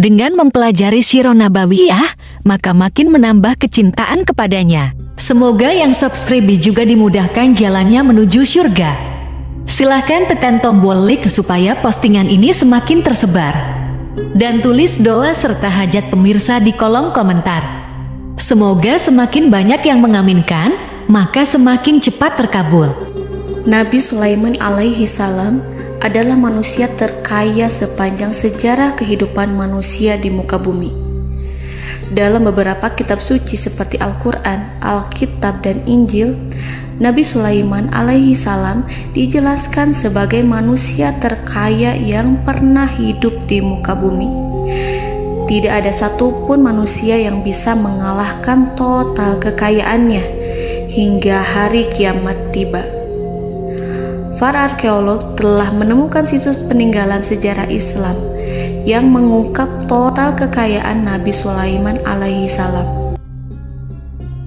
Dengan mempelajari Sirah Nabawiyah, maka makin menambah kecintaan kepadanya. Semoga yang subscribe juga dimudahkan jalannya menuju surga. Silahkan tekan tombol like supaya postingan ini semakin tersebar. Dan tulis doa serta hajat pemirsa di kolom komentar. Semoga semakin banyak yang mengaminkan, maka semakin cepat terkabul. Nabi Sulaiman alaihi salam adalah manusia terkaya sepanjang sejarah kehidupan manusia di muka bumi. Dalam beberapa kitab suci seperti Al-Quran, Alkitab, dan Injil, Nabi Sulaiman alaihi salam dijelaskan sebagai manusia terkaya yang pernah hidup di muka bumi. Tidak ada satupun manusia yang bisa mengalahkan total kekayaannya hingga hari kiamat tiba. Para arkeolog telah menemukan situs peninggalan sejarah Islam yang mengungkap total kekayaan Nabi Sulaiman alaihi salam.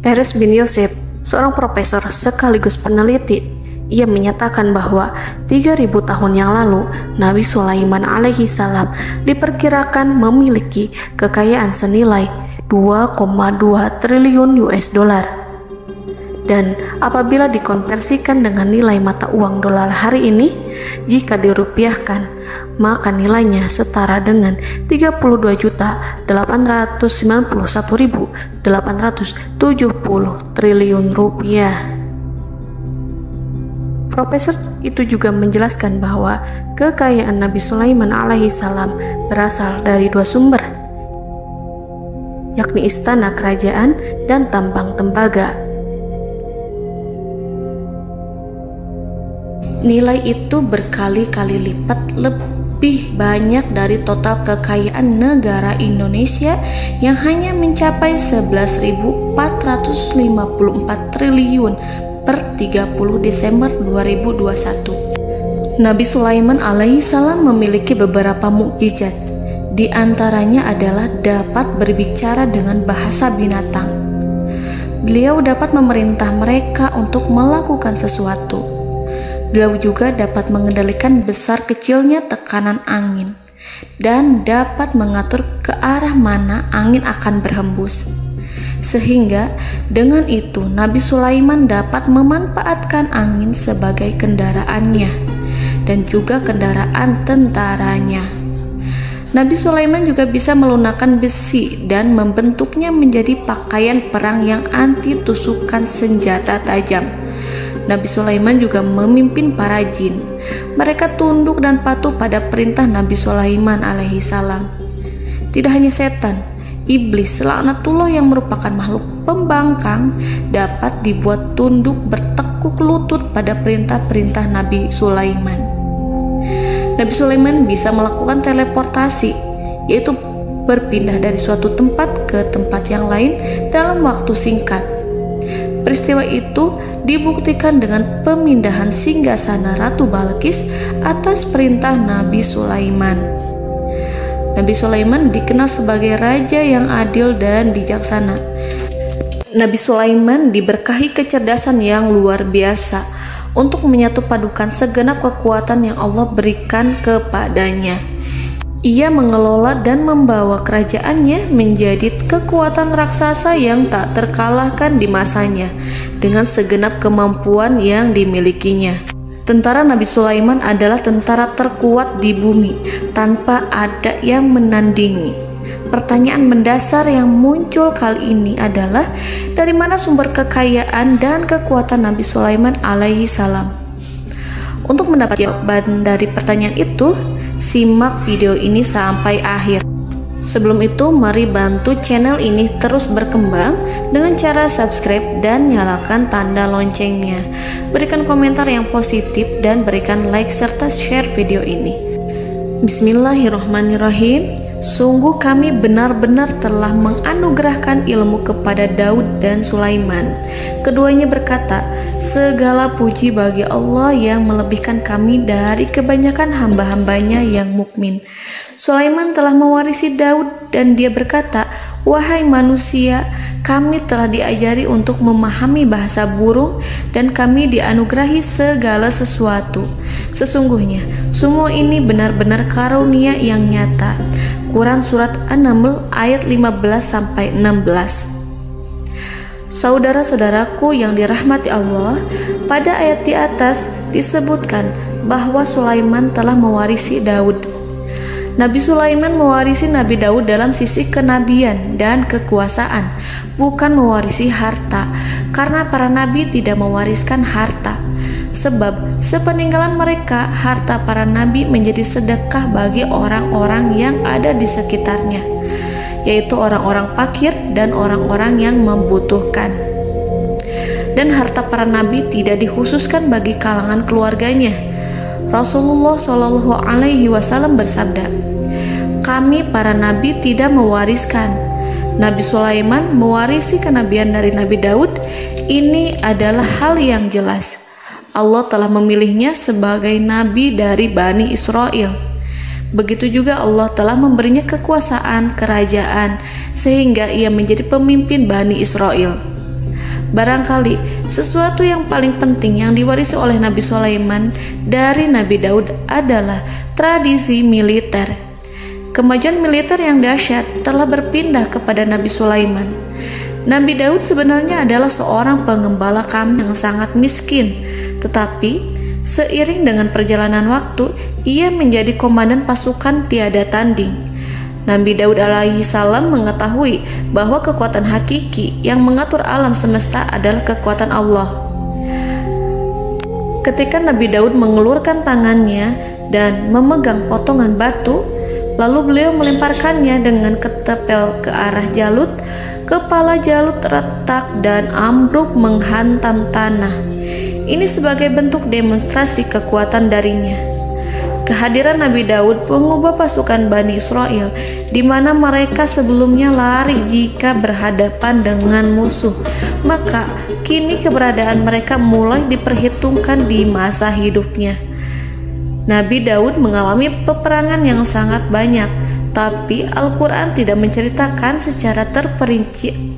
Erez bin Yosef, seorang profesor sekaligus peneliti, ia menyatakan bahwa 3.000 tahun yang lalu Nabi Sulaiman alaihi salam diperkirakan memiliki kekayaan senilai 2,2 triliun US dollar. Dan apabila dikonversikan dengan nilai mata uang dolar hari ini, jika dirupiahkan, maka nilainya setara dengan 32.891.870 triliun rupiah. Profesor itu juga menjelaskan bahwa kekayaan Nabi Sulaiman alaihi salam berasal dari dua sumber, yakni istana kerajaan dan tambang tembaga. Nilai itu berkali-kali lipat lebih banyak dari total kekayaan negara Indonesia yang hanya mencapai 11.454 triliun per 30 Desember 2021. Nabi Sulaiman alaihi salam memiliki beberapa mukjizat. Di antaranya adalah dapat berbicara dengan bahasa binatang. Beliau dapat memerintah mereka untuk melakukan sesuatu. Beliau juga dapat mengendalikan besar kecilnya tekanan angin dan dapat mengatur ke arah mana angin akan berhembus. Sehingga dengan itu Nabi Sulaiman dapat memanfaatkan angin sebagai kendaraannya dan juga kendaraan tentaranya. Nabi Sulaiman juga bisa melunakkan besi dan membentuknya menjadi pakaian perang yang anti tusukan senjata tajam. Nabi Sulaiman juga memimpin para jin. Mereka tunduk dan patuh pada perintah Nabi Sulaiman alaihi salam. Tidak hanya setan, iblis laknatullah yang merupakan makhluk pembangkang dapat dibuat tunduk bertekuk lutut pada perintah-perintah Nabi Sulaiman. Nabi Sulaiman bisa melakukan teleportasi, yaitu berpindah dari suatu tempat ke tempat yang lain dalam waktu singkat. Peristiwa itu dibuktikan dengan pemindahan singgasana Ratu Balqis atas perintah Nabi Sulaiman. Nabi Sulaiman dikenal sebagai raja yang adil dan bijaksana. Nabi Sulaiman diberkahi kecerdasan yang luar biasa untuk menyatu padukan segenap kekuatan yang Allah berikan kepadanya. Ia mengelola dan membawa kerajaannya menjadi kekuatan raksasa yang tak terkalahkan di masanya dengan segenap kemampuan yang dimilikinya. Tentara Nabi Sulaiman adalah tentara terkuat di bumi tanpa ada yang menandingi. Pertanyaan mendasar yang muncul kali ini adalah dari mana sumber kekayaan dan kekuatan Nabi Sulaiman alaihi salam? Untuk mendapat jawaban dari pertanyaan itu, simak video ini sampai akhir. Sebelum itu, mari bantu channel ini terus berkembang dengan cara subscribe dan nyalakan tanda loncengnya. Berikan komentar yang positif dan berikan like serta share video ini. Bismillahirrahmanirrahim. Sungguh kami benar-benar telah menganugerahkan ilmu kepada Daud dan Sulaiman. Keduanya berkata, segala puji bagi Allah yang melebihkan kami dari kebanyakan hamba-hambanya yang mukmin. Sulaiman telah mewarisi Daud dan dia berkata, wahai manusia, kami telah diajari untuk memahami bahasa burung dan kami dianugerahi segala sesuatu. Sesungguhnya semua ini benar-benar karunia yang nyata. Quran Surat An-Naml ayat 15-16. Saudara-saudaraku yang dirahmati Allah, pada ayat di atas disebutkan bahwa Sulaiman telah mewarisi Daud. Nabi Sulaiman mewarisi Nabi Daud dalam sisi kenabian dan kekuasaan, bukan mewarisi harta, karena para nabi tidak mewariskan harta. Sebab sepeninggalan mereka, harta para nabi menjadi sedekah bagi orang-orang yang ada di sekitarnya, yaitu orang-orang fakir dan orang-orang yang membutuhkan. Dan harta para nabi tidak dikhususkan bagi kalangan keluarganya. Rasulullah Shallallahu Alaihi Wasallam bersabda, "Kami para nabi tidak mewariskan." Nabi Sulaiman mewarisi kenabian dari Nabi Daud. Ini adalah hal yang jelas. Allah telah memilihnya sebagai nabi dari Bani Israel. Begitu juga Allah telah memberinya kekuasaan kerajaan sehingga ia menjadi pemimpin Bani Israel. Barangkali sesuatu yang paling penting yang diwarisi oleh Nabi Sulaiman dari Nabi Daud adalah tradisi militer. Kemajuan militer yang dahsyat telah berpindah kepada Nabi Sulaiman. Nabi Daud sebenarnya adalah seorang pengembala kambing yang sangat miskin, tetapi seiring dengan perjalanan waktu, ia menjadi komandan pasukan tiada tanding. Nabi Daud alaihi salam mengetahui bahwa kekuatan hakiki yang mengatur alam semesta adalah kekuatan Allah. Ketika Nabi Daud mengelurkan tangannya dan memegang potongan batu, lalu beliau melemparkannya dengan ketepel ke arah Jalut, kepala Jalut retak dan ambruk menghantam tanah. Ini sebagai bentuk demonstrasi kekuatan darinya. Kehadiran Nabi Daud mengubah pasukan Bani Israel, di mana mereka sebelumnya lari jika berhadapan dengan musuh. Maka kini keberadaan mereka mulai diperhitungkan di masa hidupnya. Nabi Daud mengalami peperangan yang sangat banyak, tapi Al-Quran tidak menceritakan secara terperinci.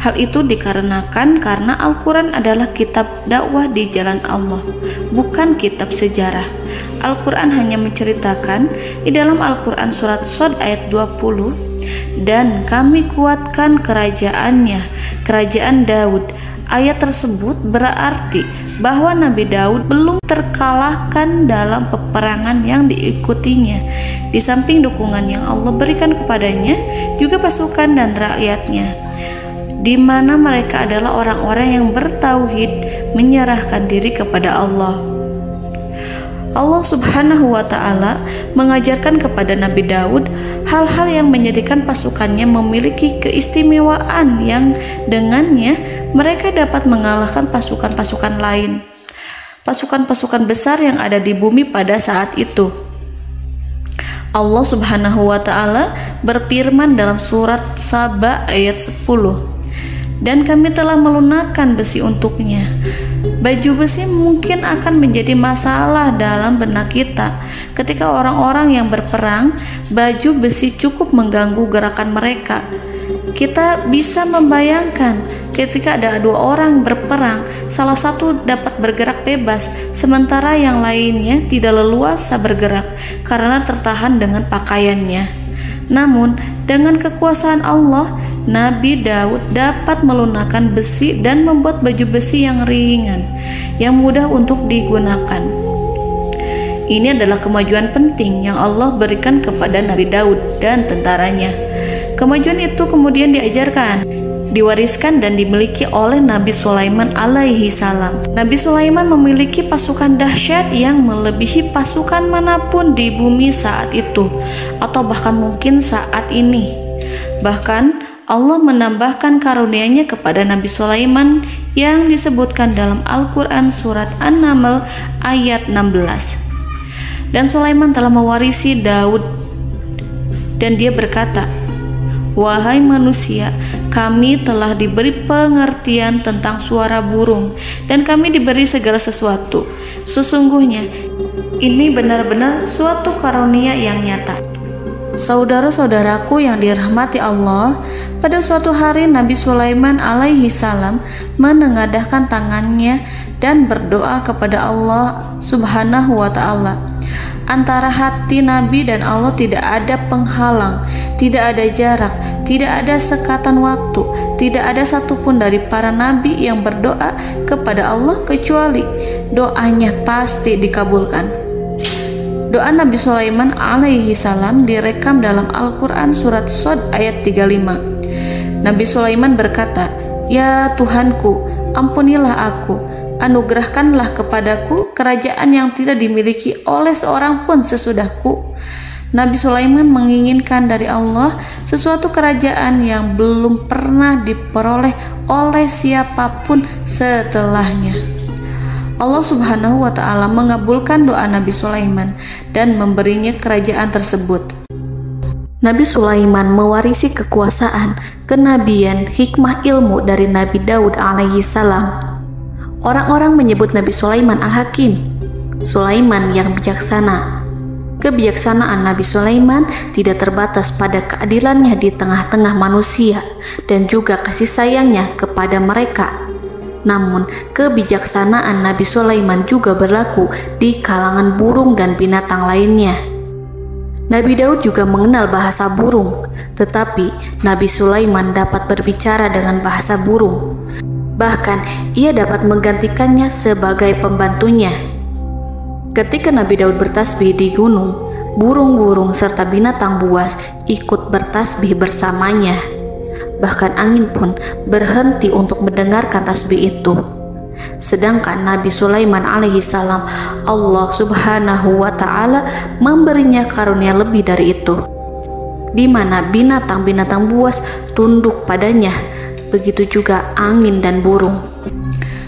Hal itu dikarenakan karena Al-Quran adalah kitab dakwah di jalan Allah, bukan kitab sejarah. Al-Quran hanya menceritakan di dalam Al-Quran surat Shad ayat 20, "Dan kami kuatkan kerajaannya, kerajaan Daud." Ayat tersebut berarti bahwa Nabi Daud belum terkalahkan dalam peperangan yang diikutinya. Di samping dukungan yang Allah berikan kepadanya, juga pasukan dan rakyatnya, di mana mereka adalah orang-orang yang bertauhid, menyerahkan diri kepada Allah. Allah Subhanahu wa Ta'ala mengajarkan kepada Nabi Daud hal-hal yang menjadikan pasukannya memiliki keistimewaan yang dengannya mereka dapat mengalahkan pasukan-pasukan lain, pasukan-pasukan besar yang ada di bumi pada saat itu. Allah Subhanahu wa Ta'ala berfirman dalam surat Saba ayat 10, "Dan kami telah melunakkan besi untuknya." Baju besi mungkin akan menjadi masalah dalam benak kita. Ketika orang-orang yang berperang, baju besi cukup mengganggu gerakan mereka. Kita bisa membayangkan ketika ada dua orang berperang, salah satu dapat bergerak bebas, sementara yang lainnya tidak leluasa bergerak karena tertahan dengan pakaiannya. Namun, dengan kekuasaan Allah, Nabi Daud dapat melunakkan besi dan membuat baju besi yang ringan, yang mudah untuk digunakan. Ini adalah kemajuan penting yang Allah berikan kepada Nabi Daud dan tentaranya. Kemajuan itu kemudian diajarkan, diwariskan dan dimiliki oleh Nabi Sulaiman alaihi salam. Nabi Sulaiman memiliki pasukan dahsyat yang melebihi pasukan manapun di bumi saat itu, atau bahkan mungkin saat ini. Bahkan Allah menambahkan karunia-Nya kepada Nabi Sulaiman yang disebutkan dalam Al-Quran surat An-Naml ayat 16. Dan Sulaiman telah mewarisi Daud, dan dia berkata, "Wahai manusia, kami telah diberi pengertian tentang suara burung, dan kami diberi segala sesuatu. Sesungguhnya ini benar-benar suatu karunia yang nyata." Saudara-saudaraku yang dirahmati Allah, pada suatu hari Nabi Sulaiman alaihi salam menengadahkan tangannya dan berdoa kepada Allah Subhanahu wa ta'ala. Antara hati Nabi dan Allah tidak ada penghalang, tidak ada jarak, tidak ada sekatan waktu, tidak ada satupun dari para nabi yang berdoa kepada Allah kecuali doanya pasti dikabulkan. Doa Nabi Sulaiman alaihi salam direkam dalam Al-Quran surat Shad ayat 35. Nabi Sulaiman berkata, "Ya Tuhanku, ampunilah aku, anugerahkanlah kepadaku kerajaan yang tidak dimiliki oleh seorang pun sesudahku." Nabi Sulaiman menginginkan dari Allah sesuatu kerajaan yang belum pernah diperoleh oleh siapapun setelahnya. Allah Subhanahu wa ta'ala mengabulkan doa Nabi Sulaiman dan memberinya kerajaan tersebut. Nabi Sulaiman mewarisi kekuasaan, kenabian, hikmah ilmu dari Nabi Daud alaihi salam. Orang-orang menyebut Nabi Sulaiman Al-Hakim, Sulaiman yang bijaksana. Kebijaksanaan Nabi Sulaiman tidak terbatas pada keadilannya di tengah-tengah manusia dan juga kasih sayangnya kepada mereka. Namun, kebijaksanaan Nabi Sulaiman juga berlaku di kalangan burung dan binatang lainnya. Nabi Daud juga mengenal bahasa burung, tetapi Nabi Sulaiman dapat berbicara dengan bahasa burung. Bahkan, ia dapat menggantikannya sebagai pembantunya. Ketika Nabi Daud bertasbih di gunung, burung-burung serta binatang buas ikut bertasbih bersamanya. Bahkan angin pun berhenti untuk mendengarkan tasbih itu. Sedangkan Nabi Sulaiman alaihi salam, Allah Subhanahu wa ta'ala memberinya karunia lebih dari itu, di mana binatang-binatang buas tunduk padanya, begitu juga angin dan burung.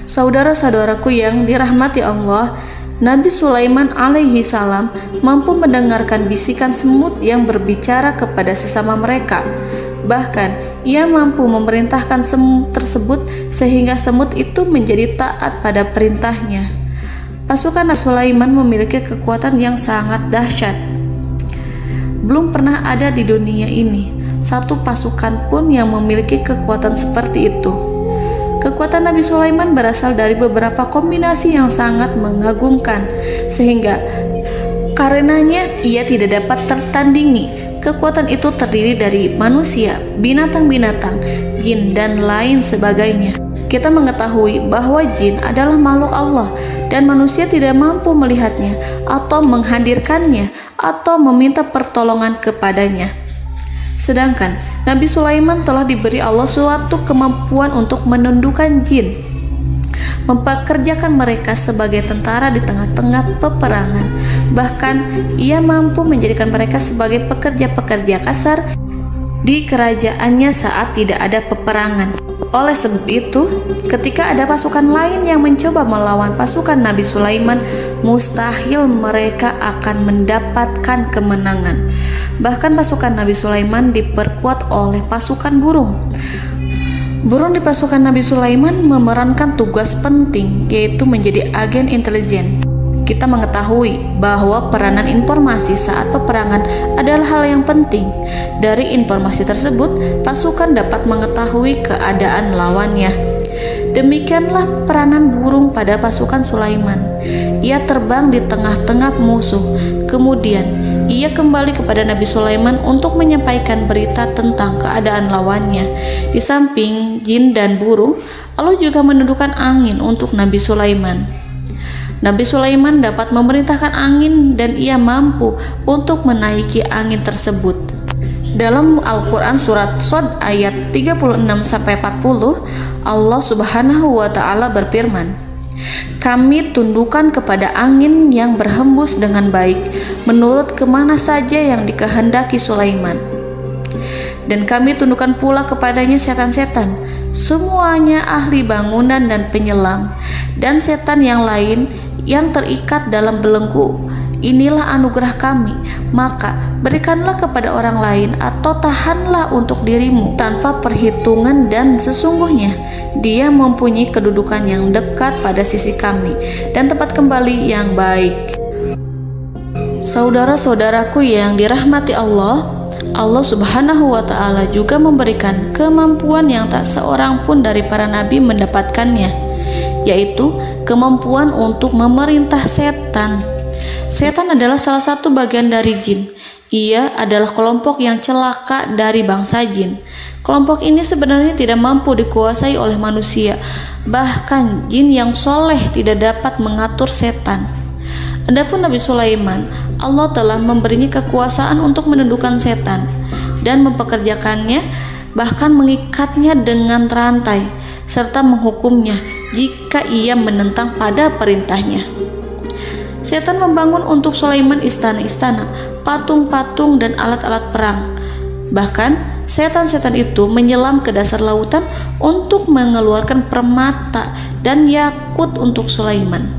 Saudara-saudaraku yang dirahmati Allah, Nabi Sulaiman alaihi salam mampu mendengarkan bisikan semut yang berbicara kepada sesama mereka. Bahkan ia mampu memerintahkan semut tersebut sehingga semut itu menjadi taat pada perintahnya. Pasukan Nabi Sulaiman memiliki kekuatan yang sangat dahsyat. Belum pernah ada di dunia ini satu pasukan pun yang memiliki kekuatan seperti itu. Kekuatan Nabi Sulaiman berasal dari beberapa kombinasi yang sangat mengagumkan, sehingga karenanya ia tidak dapat tertandingi. Kekuatan itu terdiri dari manusia, binatang-binatang, jin, dan lain sebagainya. Kita mengetahui bahwa jin adalah makhluk Allah dan manusia tidak mampu melihatnya atau menghadirkannya atau meminta pertolongan kepadanya. Sedangkan Nabi Sulaiman telah diberi Allah suatu kemampuan untuk menundukkan jin, memperkerjakan mereka sebagai tentara di tengah-tengah peperangan. Bahkan ia mampu menjadikan mereka sebagai pekerja-pekerja kasar di kerajaannya saat tidak ada peperangan. Oleh sebab itu, ketika ada pasukan lain yang mencoba melawan pasukan Nabi Sulaiman, mustahil mereka akan mendapatkan kemenangan. Bahkan pasukan Nabi Sulaiman diperkuat oleh pasukan burung. Burung di pasukan Nabi Sulaiman memerankan tugas penting, yaitu menjadi agen intelijen. Kita mengetahui bahwa peranan informasi saat peperangan adalah hal yang penting. Dari informasi tersebut, pasukan dapat mengetahui keadaan lawannya. Demikianlah peranan burung pada pasukan Sulaiman. Ia terbang di tengah-tengah musuh. Kemudian, ia kembali kepada Nabi Sulaiman untuk menyampaikan berita tentang keadaan lawannya. Di samping jin dan burung, Allah juga menundukkan angin untuk Nabi Sulaiman. Nabi Sulaiman dapat memerintahkan angin dan ia mampu untuk menaiki angin tersebut. Dalam Al-Quran surat Shad ayat 36-40, Allah Subhanahu wa ta'ala berfirman, "Kami tundukkan kepada angin yang berhembus dengan baik menurut kemana saja yang dikehendaki Sulaiman. Dan kami tundukkan pula kepadanya setan-setan, semuanya ahli bangunan dan penyelam, dan setan yang lain yang terikat dalam belenggu. Inilah anugerah kami, maka berikanlah kepada orang lain atau tahanlah untuk dirimu tanpa perhitungan, dan sesungguhnya dia mempunyai kedudukan yang dekat pada sisi kami dan tempat kembali yang baik." Saudara-saudaraku yang dirahmati Allah, Allah Subhanahu wa Ta'ala juga memberikan kemampuan yang tak seorang pun dari para nabi mendapatkannya, yaitu kemampuan untuk memerintah setan. Setan adalah salah satu bagian dari jin. Ia adalah kelompok yang celaka dari bangsa jin. Kelompok ini sebenarnya tidak mampu dikuasai oleh manusia. Bahkan jin yang soleh tidak dapat mengatur setan. Adapun Nabi Sulaiman, Allah telah memberinya kekuasaan untuk menundukkan setan dan mempekerjakannya, bahkan mengikatnya dengan rantai serta menghukumnya jika ia menentang pada perintahnya. Setan membangun untuk Sulaiman istana-istana, patung-patung dan alat-alat perang. Bahkan setan-setan itu menyelam ke dasar lautan untuk mengeluarkan permata dan yakut untuk Sulaiman.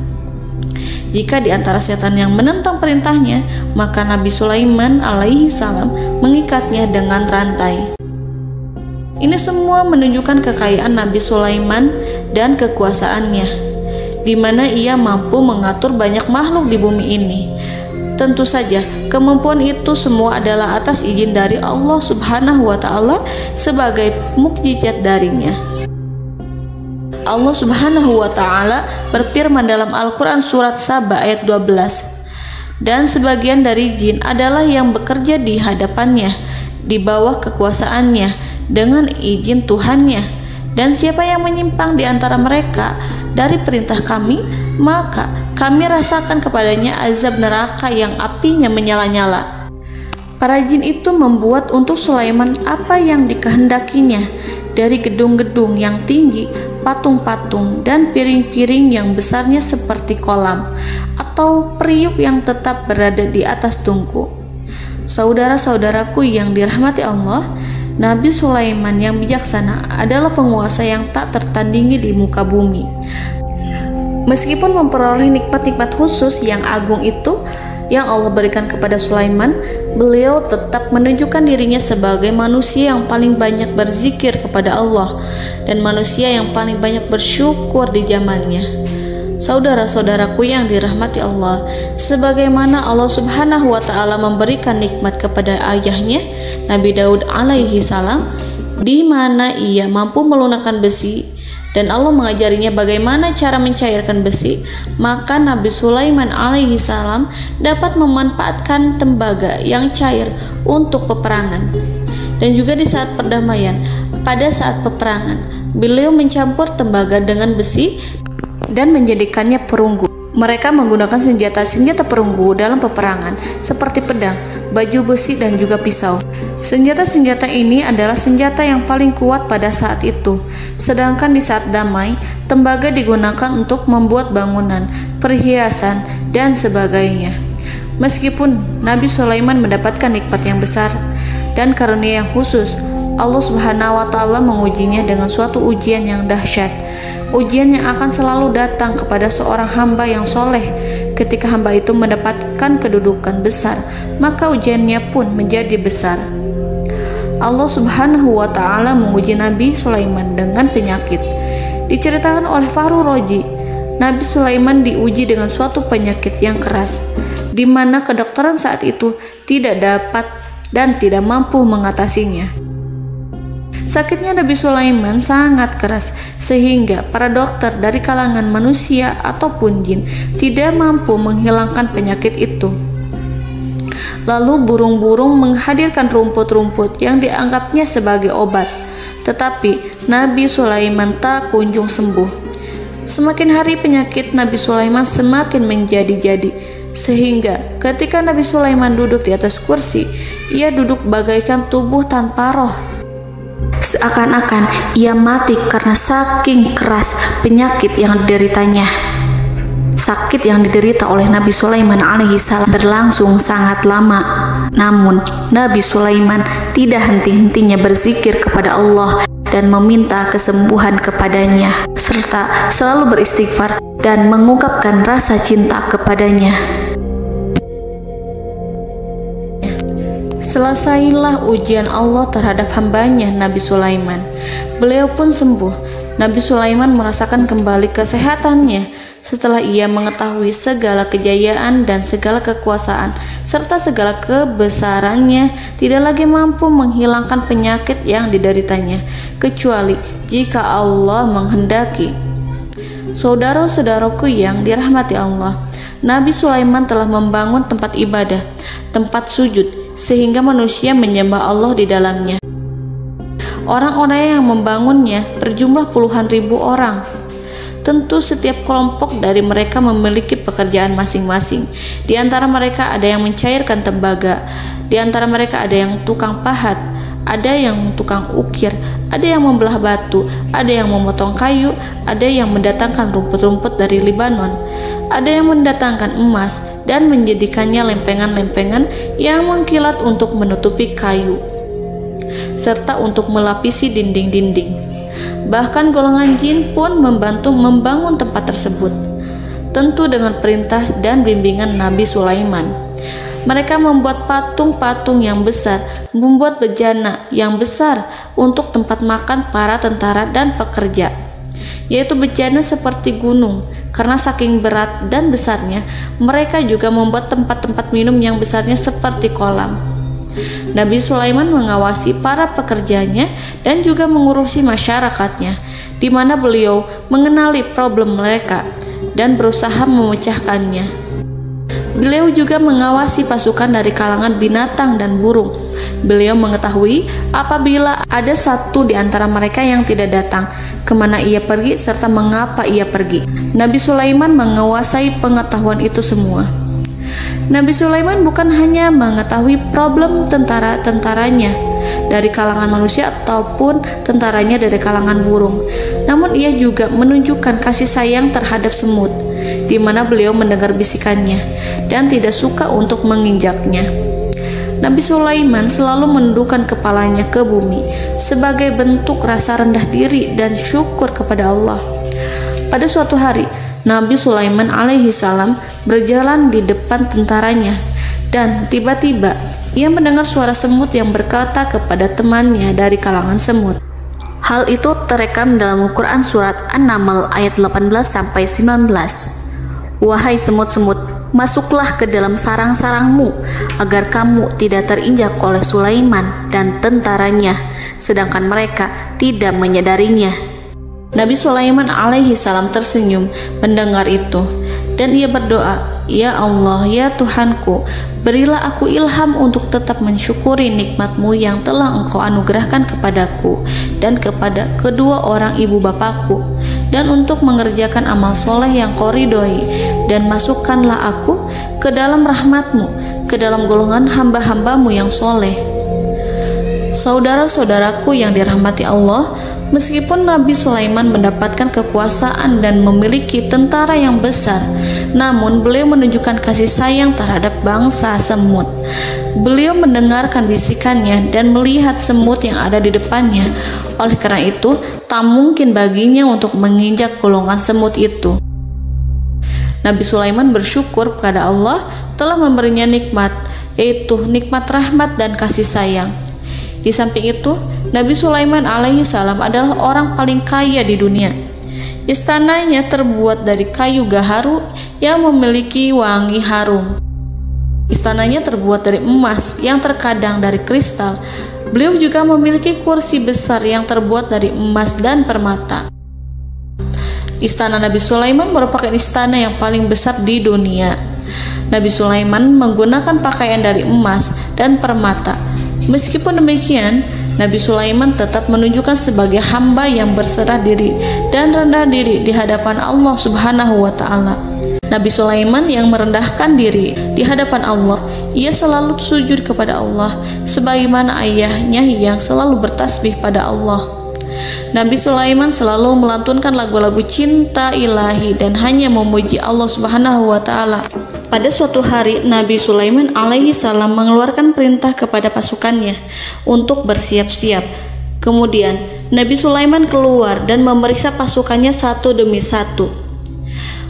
Jika di antara setan yang menentang perintahnya, maka Nabi Sulaiman alaihi salam mengikatnya dengan rantai. Ini semua menunjukkan kekayaan Nabi Sulaiman dan kekuasaannya, di mana ia mampu mengatur banyak makhluk di bumi ini. Tentu saja, kemampuan itu semua adalah atas izin dari Allah Subhanahu wa Ta'ala sebagai mukjizat darinya. Allah Subhanahu wa Ta'ala berfirman dalam Al-Quran surat Saba ayat 12, dan sebagian dari jin adalah yang bekerja di hadapannya di bawah kekuasaannya dengan izin Tuhannya, dan siapa yang menyimpang di antara mereka dari perintah kami, maka kami rasakan kepadanya azab neraka yang apinya menyala-nyala. Para jin itu membuat untuk Sulaiman apa yang dikehendakinya, dari gedung-gedung yang tinggi, patung-patung, dan piring-piring yang besarnya seperti kolam, atau periuk yang tetap berada di atas tungku. Saudara-saudaraku yang dirahmati Allah, Nabi Sulaiman yang bijaksana adalah penguasa yang tak tertandingi di muka bumi. Meskipun memperoleh nikmat-nikmat khusus yang agung itu yang Allah berikan kepada Sulaiman, beliau tetap menunjukkan dirinya sebagai manusia yang paling banyak berzikir kepada Allah dan manusia yang paling banyak bersyukur di zamannya. Saudara-saudaraku yang dirahmati Allah, sebagaimana Allah Subhanahu wa Ta'ala memberikan nikmat kepada ayahnya Nabi Daud alaihi salam, di mana ia mampu melunakkan besi, dan Allah mengajarinya bagaimana cara mencairkan besi, maka Nabi Sulaiman alaihi salam dapat memanfaatkan tembaga yang cair untuk peperangan. Dan juga di saat perdamaian, pada saat peperangan, beliau mencampur tembaga dengan besi dan menjadikannya perunggu. Mereka menggunakan senjata-senjata perunggu dalam peperangan seperti pedang, baju besi, dan juga pisau. Senjata-senjata ini adalah senjata yang paling kuat pada saat itu. Sedangkan di saat damai, tembaga digunakan untuk membuat bangunan, perhiasan, dan sebagainya. Meskipun Nabi Sulaiman mendapatkan nikmat yang besar dan karunia yang khusus, Allah Subhanahu wa Ta'ala mengujinya dengan suatu ujian yang dahsyat. Ujian yang akan selalu datang kepada seorang hamba yang soleh. Ketika hamba itu mendapatkan kedudukan besar, maka ujiannya pun menjadi besar. Allah Subhanahu wa Ta'ala menguji Nabi Sulaiman dengan penyakit. Diceritakan oleh Fahru Roji, Nabi Sulaiman diuji dengan suatu penyakit yang keras, di mana kedokteran saat itu tidak dapat dan tidak mampu mengatasinya. Sakitnya Nabi Sulaiman sangat keras sehingga para dokter dari kalangan manusia ataupun jin tidak mampu menghilangkan penyakit itu. Lalu burung-burung menghadirkan rumput-rumput yang dianggapnya sebagai obat, tetapi Nabi Sulaiman tak kunjung sembuh. Semakin hari penyakit Nabi Sulaiman semakin menjadi-jadi, sehingga ketika Nabi Sulaiman duduk di atas kursi, ia duduk bagaikan tubuh tanpa roh. Seakan-akan ia mati karena saking keras penyakit yang dideritanya. Sakit yang diderita oleh Nabi Sulaiman alaihi salam berlangsung sangat lama. Namun Nabi Sulaiman tidak henti-hentinya berzikir kepada Allah dan meminta kesembuhan kepadanya, serta selalu beristighfar dan mengungkapkan rasa cinta kepadanya. Selesailah ujian Allah terhadap hambanya Nabi Sulaiman. Beliau pun sembuh Nabi Sulaiman merasakan kembali kesehatannya setelah ia mengetahui segala kejayaan dan segala kekuasaan serta segala kebesarannya tidak lagi mampu menghilangkan penyakit yang dideritanya kecuali jika Allah menghendaki. Saudara-saudaraku yang dirahmati Allah, Nabi Sulaiman telah membangun tempat ibadah, tempat sujud, sehingga manusia menyembah Allah di dalamnya. Orang-orang yang membangunnya berjumlah puluhan ribu orang. Tentu setiap kelompok dari mereka memiliki pekerjaan masing-masing. Di antara mereka ada yang mencairkan tembaga, di antara mereka ada yang tukang pahat, ada yang tukang ukir, ada yang membelah batu, ada yang memotong kayu, ada yang mendatangkan rumput-rumput dari Libanon, ada yang mendatangkan emas dan menjadikannya lempengan-lempengan yang mengkilat untuk menutupi kayu serta untuk melapisi dinding-dinding. Bahkan golongan jin pun membantu membangun tempat tersebut, tentu dengan perintah dan bimbingan Nabi Sulaiman. Mereka membuat patung-patung yang besar, membuat bejana yang besar untuk tempat makan para tentara dan pekerja, yaitu bejana seperti gunung. Karena saking berat dan besarnya, mereka juga membuat tempat-tempat minum yang besarnya seperti kolam. Nabi Sulaiman mengawasi para pekerjanya dan juga mengurusi masyarakatnya, di mana beliau mengenali problem mereka dan berusaha memecahkannya. Beliau juga mengawasi pasukan dari kalangan binatang dan burung. Beliau mengetahui apabila ada satu di antara mereka yang tidak datang, kemana ia pergi serta mengapa ia pergi. Nabi Sulaiman menguasai pengetahuan itu semua. Nabi Sulaiman bukan hanya mengetahui problem tentara-tentaranya dari kalangan manusia ataupun tentaranya dari kalangan burung, namun ia juga menunjukkan kasih sayang terhadap semut, di mana beliau mendengar bisikannya dan tidak suka untuk menginjaknya. Nabi Sulaiman selalu menundukkan kepalanya ke bumi sebagai bentuk rasa rendah diri dan syukur kepada Allah. Pada suatu hari, Nabi Sulaiman alaihi salam berjalan di depan tentaranya dan tiba-tiba ia mendengar suara semut yang berkata kepada temannya dari kalangan semut. Hal itu terekam dalam Al-Quran surat An-Naml ayat 18-19. Wahai semut-semut, masuklah ke dalam sarang-sarangmu agar kamu tidak terinjak oleh Sulaiman dan tentaranya, sedangkan mereka tidak menyadarinya. Nabi Sulaiman alaihi salam tersenyum mendengar itu dan ia berdoa, "Ya Allah, ya Tuhanku, berilah aku ilham untuk tetap mensyukuri nikmat-Mu yang telah Engkau anugerahkan kepadaku dan kepada kedua orang ibu bapakku, dan untuk mengerjakan amal soleh yang Kau ridhoi, dan masukkanlah aku ke dalam rahmat-Mu, ke dalam golongan hamba-hamba-Mu yang soleh." Saudara-saudaraku yang dirahmati Allah, meskipun Nabi Sulaiman mendapatkan kekuasaan dan memiliki tentara yang besar, namun beliau menunjukkan kasih sayang terhadap bangsa semut. Beliau mendengarkan bisikannya dan melihat semut yang ada di depannya. Oleh karena itu, tak mungkin baginya untuk menginjak golongan semut itu. Nabi Sulaiman bersyukur kepada Allah telah memberinya nikmat, yaitu nikmat rahmat dan kasih sayang. Di samping itu, Nabi Sulaiman alaihi salam adalah orang paling kaya di dunia. Istananya terbuat dari kayu gaharu yang memiliki wangi harum. Istananya terbuat dari emas yang terkadang dari kristal. Beliau juga memiliki kursi besar yang terbuat dari emas dan permata. Istana Nabi Sulaiman merupakan istana yang paling besar di dunia. Nabi Sulaiman menggunakan pakaian dari emas dan permata. Meskipun demikian, Nabi Sulaiman tetap menunjukkan sebagai hamba yang berserah diri dan rendah diri di hadapan Allah Subhanahu wa Ta'ala. Nabi Sulaiman yang merendahkan diri di hadapan Allah, ia selalu sujud kepada Allah, sebagaimana ayahnya yang selalu bertasbih pada Allah. Nabi Sulaiman selalu melantunkan lagu-lagu cinta ilahi dan hanya memuji Allah Subhanahu wa Ta'ala. Pada suatu hari, Nabi Sulaiman alaihi salam mengeluarkan perintah kepada pasukannya untuk bersiap-siap. Kemudian, Nabi Sulaiman keluar dan memeriksa pasukannya satu demi satu.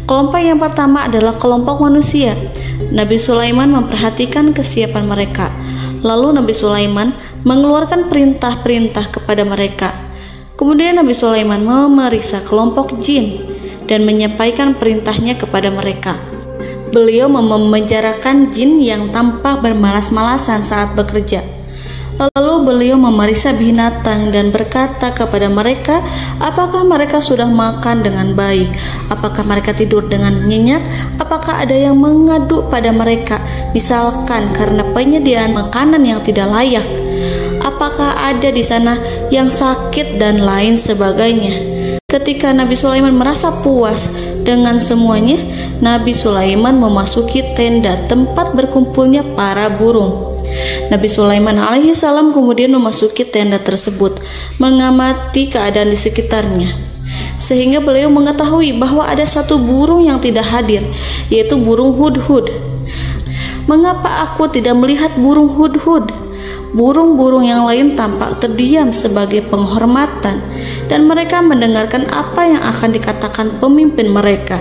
Kelompok yang pertama adalah kelompok manusia. Nabi Sulaiman memperhatikan kesiapan mereka. Lalu Nabi Sulaiman mengeluarkan perintah-perintah kepada mereka. Kemudian Nabi Sulaiman memeriksa kelompok jin dan menyampaikan perintahnya kepada mereka. Beliau memenjarakan jin yang tampak bermalas-malasan saat bekerja. Lalu beliau memeriksa binatang dan berkata kepada mereka, apakah mereka sudah makan dengan baik? Apakah mereka tidur dengan nyenyak? Apakah ada yang mengadu pada mereka, misalkan karena penyediaan makanan yang tidak layak? Apakah ada di sana yang sakit dan lain sebagainya? Ketika Nabi Sulaiman merasa puas dengan semuanya, Nabi Sulaiman memasuki tenda tempat berkumpulnya para burung. Nabi Sulaiman alaihi salam kemudian memasuki tenda tersebut, mengamati keadaan di sekitarnya, sehingga beliau mengetahui bahwa ada satu burung yang tidak hadir, yaitu burung hudhud. Mengapa aku tidak melihat burung hudhud? Burung-burung yang lain tampak terdiam sebagai penghormatan, dan mereka mendengarkan apa yang akan dikatakan pemimpin mereka.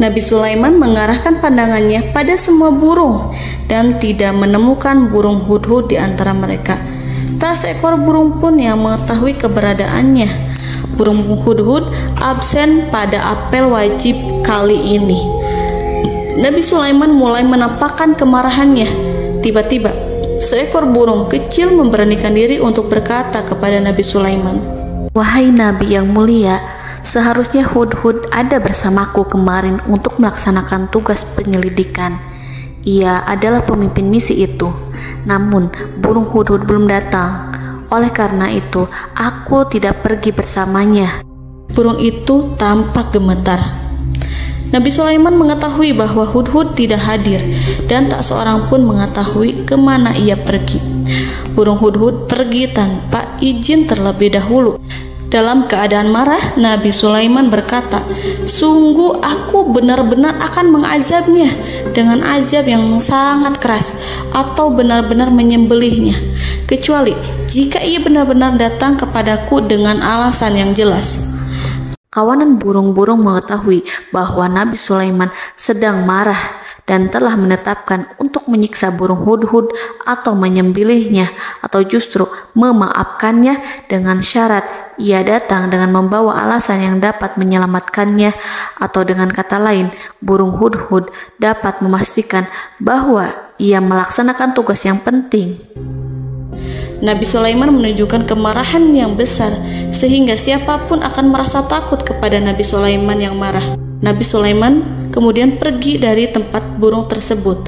Nabi Sulaiman mengarahkan pandangannya pada semua burung dan tidak menemukan burung hudhud di antara mereka. Tak seekor burung pun yang mengetahui keberadaannya. Burung hudhud absen pada apel wajib kali ini. Nabi Sulaiman mulai menampakkan kemarahannya. Tiba-tiba, seekor burung kecil memberanikan diri untuk berkata kepada Nabi Sulaiman, "Wahai Nabi yang mulia, seharusnya hudhud ada bersamaku kemarin untuk melaksanakan tugas penyelidikan. Ia adalah pemimpin misi itu. Namun, burung hudhud belum datang. Oleh karena itu, aku tidak pergi bersamanya." Burung itu tampak gemetar. Nabi Sulaiman mengetahui bahwa hudhud tidak hadir dan tak seorang pun mengetahui kemana ia pergi. Burung hudhud pergi tanpa izin terlebih dahulu. Dalam keadaan marah, Nabi Sulaiman berkata, "Sungguh aku benar-benar akan mengazabnya dengan azab yang sangat keras atau benar-benar menyembelihnya, kecuali jika ia benar-benar datang kepadaku dengan alasan yang jelas." Kawanan burung-burung mengetahui bahwa Nabi Sulaiman sedang marah dan telah menetapkan untuk menyiksa burung hudhud atau menyembelihnya atau justru memaafkannya dengan syarat ia datang dengan membawa alasan yang dapat menyelamatkannya, atau dengan kata lain, burung hudhud dapat memastikan bahwa ia melaksanakan tugas yang penting. Nabi Sulaiman menunjukkan kemarahan yang besar sehingga siapapun akan merasa takut kepada Nabi Sulaiman yang marah. Nabi Sulaiman kemudian pergi dari tempat burung tersebut.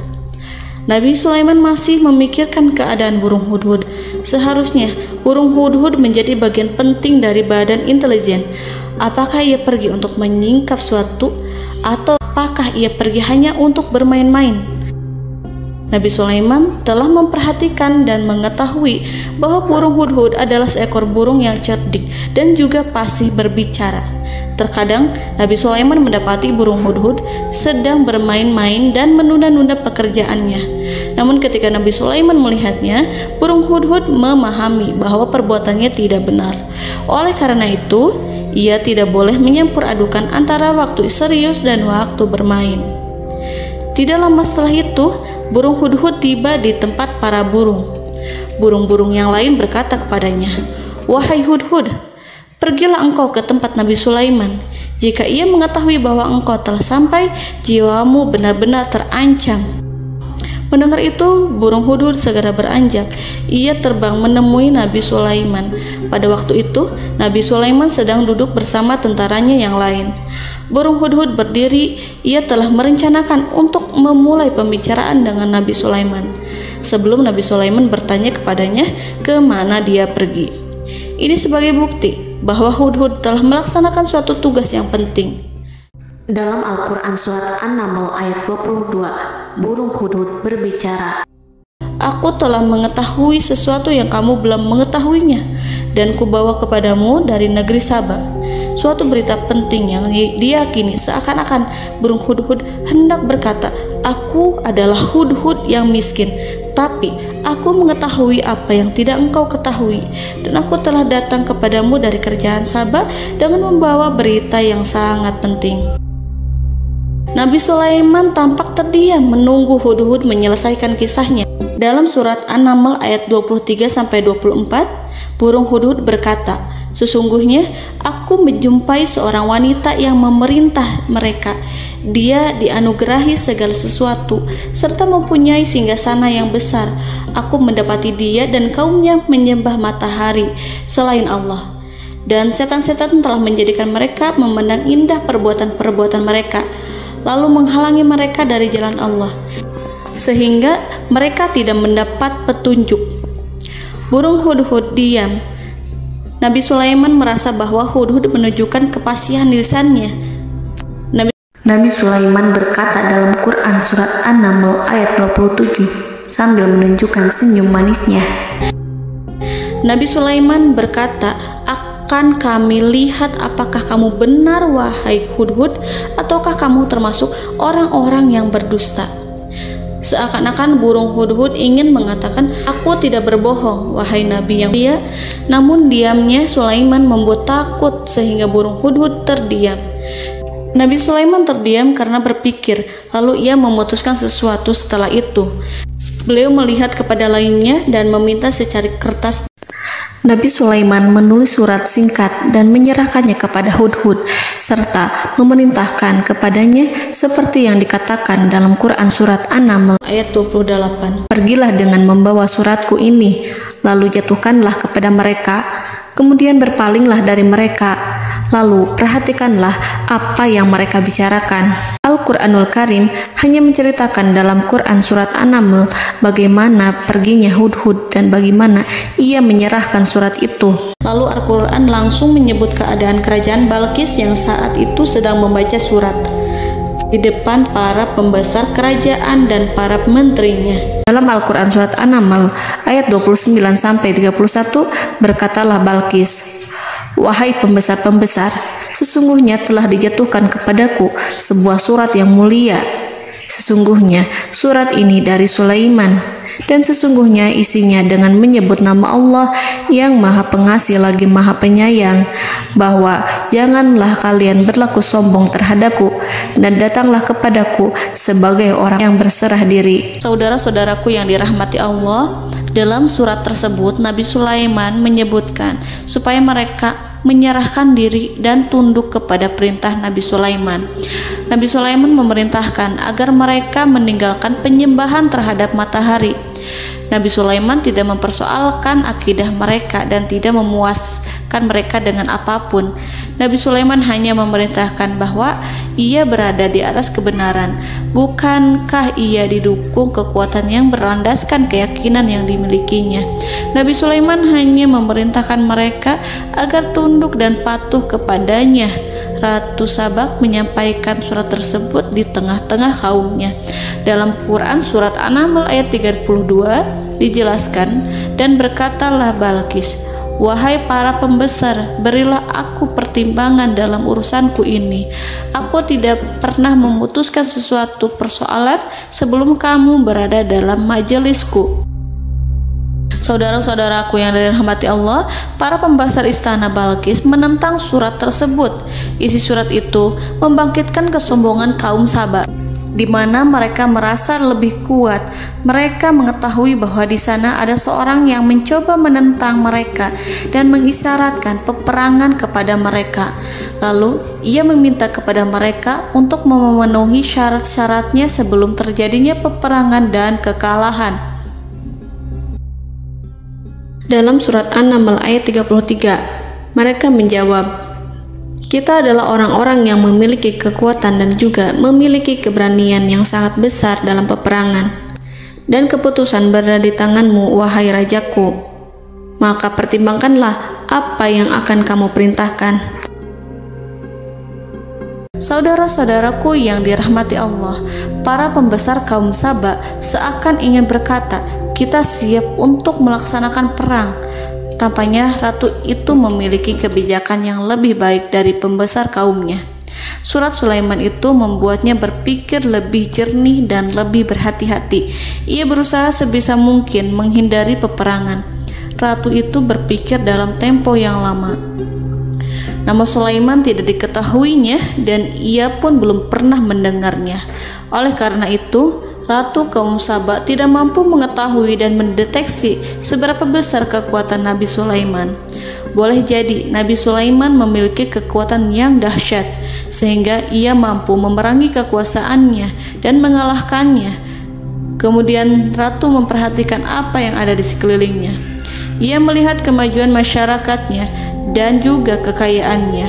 Nabi Sulaiman masih memikirkan keadaan burung hudhud. Seharusnya burung hudhud menjadi bagian penting dari badan intelijen. Apakah ia pergi untuk menyingkap suatu, atau apakah ia pergi hanya untuk bermain-main? Nabi Sulaiman telah memperhatikan dan mengetahui bahwa burung hudhud adalah seekor burung yang cerdik dan juga fasih berbicara. Terkadang Nabi Sulaiman mendapati burung hudhud sedang bermain-main dan menunda-nunda pekerjaannya. Namun ketika Nabi Sulaiman melihatnya, burung hudhud memahami bahwa perbuatannya tidak benar. Oleh karena itu, ia tidak boleh menyampur adukan antara waktu serius dan waktu bermain. Tidak lama setelah itu, burung hudhud tiba di tempat para burung. Burung-burung yang lain berkata kepadanya, "Wahai hudhud, pergilah engkau ke tempat Nabi Sulaiman. Jika ia mengetahui bahwa engkau telah sampai, jiwamu benar-benar terancam." Mendengar itu, burung hudhud segera beranjak. Ia terbang menemui Nabi Sulaiman. Pada waktu itu, Nabi Sulaiman sedang duduk bersama tentaranya yang lain. Burung hudhud berdiri. Ia telah merencanakan untuk memulai pembicaraan dengan Nabi Sulaiman sebelum Nabi Sulaiman bertanya kepadanya kemana dia pergi. Ini sebagai bukti bahwa hudhud telah melaksanakan suatu tugas yang penting. Dalam Al-Quran Surat An-Naml ayat 22, burung hudhud berbicara, "Aku telah mengetahui sesuatu yang kamu belum mengetahuinya, dan kubawa kepadamu dari negeri Saba suatu berita penting yang diyakini seakan-akan burung hudhud hendak berkata, 'Aku adalah hudhud yang miskin, tapi aku mengetahui apa yang tidak engkau ketahui, dan aku telah datang kepadamu dari kerajaan Saba dengan membawa berita yang sangat penting.'" Nabi Sulaiman tampak terdiam menunggu hudhud menyelesaikan kisahnya. Dalam surat An-Naml ayat 23-24, burung hudhud berkata, Sesungguhnya aku menjumpai seorang wanita yang memerintah mereka. Dia dianugerahi segala sesuatu serta mempunyai singgasana yang besar. Aku mendapati dia dan kaumnya menyembah matahari selain Allah. Dan setan-setan telah menjadikan mereka memandang indah perbuatan-perbuatan mereka, lalu menghalangi mereka dari jalan Allah, sehingga mereka tidak mendapat petunjuk. Burung hudhud diam. Nabi Sulaiman merasa bahwa hudhud menunjukkan kepasihan lisannya. Nabi Sulaiman berkata dalam Quran surat An-Naml ayat 27 sambil menunjukkan senyum manisnya. Nabi Sulaiman berkata, "Akan kami lihat apakah kamu benar wahai hudhud, ataukah kamu termasuk orang-orang yang berdusta." Seakan-akan burung hudhud ingin mengatakan, "Aku tidak berbohong, wahai Nabi yang mulia." Namun diamnya Sulaiman membuat takut sehingga burung hudhud terdiam. Nabi Sulaiman terdiam karena berpikir, lalu ia memutuskan sesuatu setelah itu. Beliau melihat kepada lainnya dan meminta secari kertas. Nabi Sulaiman menulis surat singkat dan menyerahkannya kepada hudhud serta memerintahkan kepadanya seperti yang dikatakan dalam Quran surat An-Naml ayat 28. "Pergilah dengan membawa suratku ini, lalu jatuhkanlah kepada mereka, kemudian berpalinglah dari mereka, lalu perhatikanlah apa yang mereka bicarakan." Al-Quranul Karim hanya menceritakan dalam Quran surat An-Naml bagaimana perginya hudhud dan bagaimana ia menyerahkan surat itu. Lalu Al-Quran langsung menyebut keadaan kerajaan Balqis yang saat itu sedang membaca surat di depan para pembesar kerajaan dan para menterinya. Dalam Al-Quran surat An-Naml ayat 29-31 berkatalah Balqis, "Wahai pembesar-pembesar, sesungguhnya telah dijatuhkan kepadaku sebuah surat yang mulia. Sesungguhnya surat ini dari Sulaiman, dan sesungguhnya isinya dengan menyebut nama Allah yang Maha Pengasih lagi Maha Penyayang, bahwa janganlah kalian berlaku sombong terhadapku, dan datanglah kepadaku sebagai orang yang berserah diri." Saudara-saudaraku yang dirahmati Allah, dalam surat tersebut Nabi Sulaiman menyebutkan supaya mereka menyerahkan diri dan tunduk kepada perintah Nabi Sulaiman. Nabi Sulaiman memerintahkan agar mereka meninggalkan penyembahan terhadap matahari. Nabi Sulaiman tidak mempersoalkan akidah mereka dan tidak memuaskan mereka dengan apapun. Nabi Sulaiman hanya memerintahkan bahwa ia berada di atas kebenaran. Bukankah ia didukung kekuatan yang berlandaskan keyakinan yang dimilikinya? Nabi Sulaiman hanya memerintahkan mereka agar tunduk dan patuh kepadanya. Ratu Sabak menyampaikan surat tersebut di tengah-tengah kaumnya. Dalam Quran surat An-Naml ayat 32 dijelaskan, "Dan berkatalah Balqis, wahai para pembesar, berilah aku pertimbangan dalam urusanku ini. Aku tidak pernah memutuskan sesuatu persoalan sebelum kamu berada dalam majelisku." Saudara-saudaraku yang dirahmati Allah, para pembesar istana Balqis menentang surat tersebut. Isi surat itu membangkitkan kesombongan kaum Sabak, di mana mereka merasa lebih kuat. Mereka mengetahui bahwa di sana ada seorang yang mencoba menentang mereka dan mengisyaratkan peperangan kepada mereka. Lalu ia meminta kepada mereka untuk memenuhi syarat-syaratnya sebelum terjadinya peperangan dan kekalahan. Dalam surat An-Naml ayat 33, mereka menjawab, "Kita adalah orang-orang yang memiliki kekuatan dan juga memiliki keberanian yang sangat besar dalam peperangan. Dan keputusan berada di tanganmu, wahai rajaku. Maka pertimbangkanlah apa yang akan kamu perintahkan." Saudara-saudaraku yang dirahmati Allah, para pembesar kaum Sabak seakan ingin berkata, "Kita siap untuk melaksanakan perang." Tampaknya ratu itu memiliki kebijakan yang lebih baik dari pembesar kaumnya. Surat Sulaiman itu membuatnya berpikir lebih jernih dan lebih berhati-hati. Ia berusaha sebisa mungkin menghindari peperangan. Ratu itu berpikir dalam tempo yang lama. Nama Sulaiman tidak diketahuinya dan ia pun belum pernah mendengarnya. Oleh karena itu, Ratu kaum Sabak tidak mampu mengetahui dan mendeteksi seberapa besar kekuatan Nabi Sulaiman. boleh jadi Nabi Sulaiman memiliki kekuatan yang dahsyat sehingga ia mampu memerangi kekuasaannya dan mengalahkannya. Kemudian ratu memperhatikan apa yang ada di sekelilingnya. Ia melihat kemajuan masyarakatnya dan juga kekayaannya.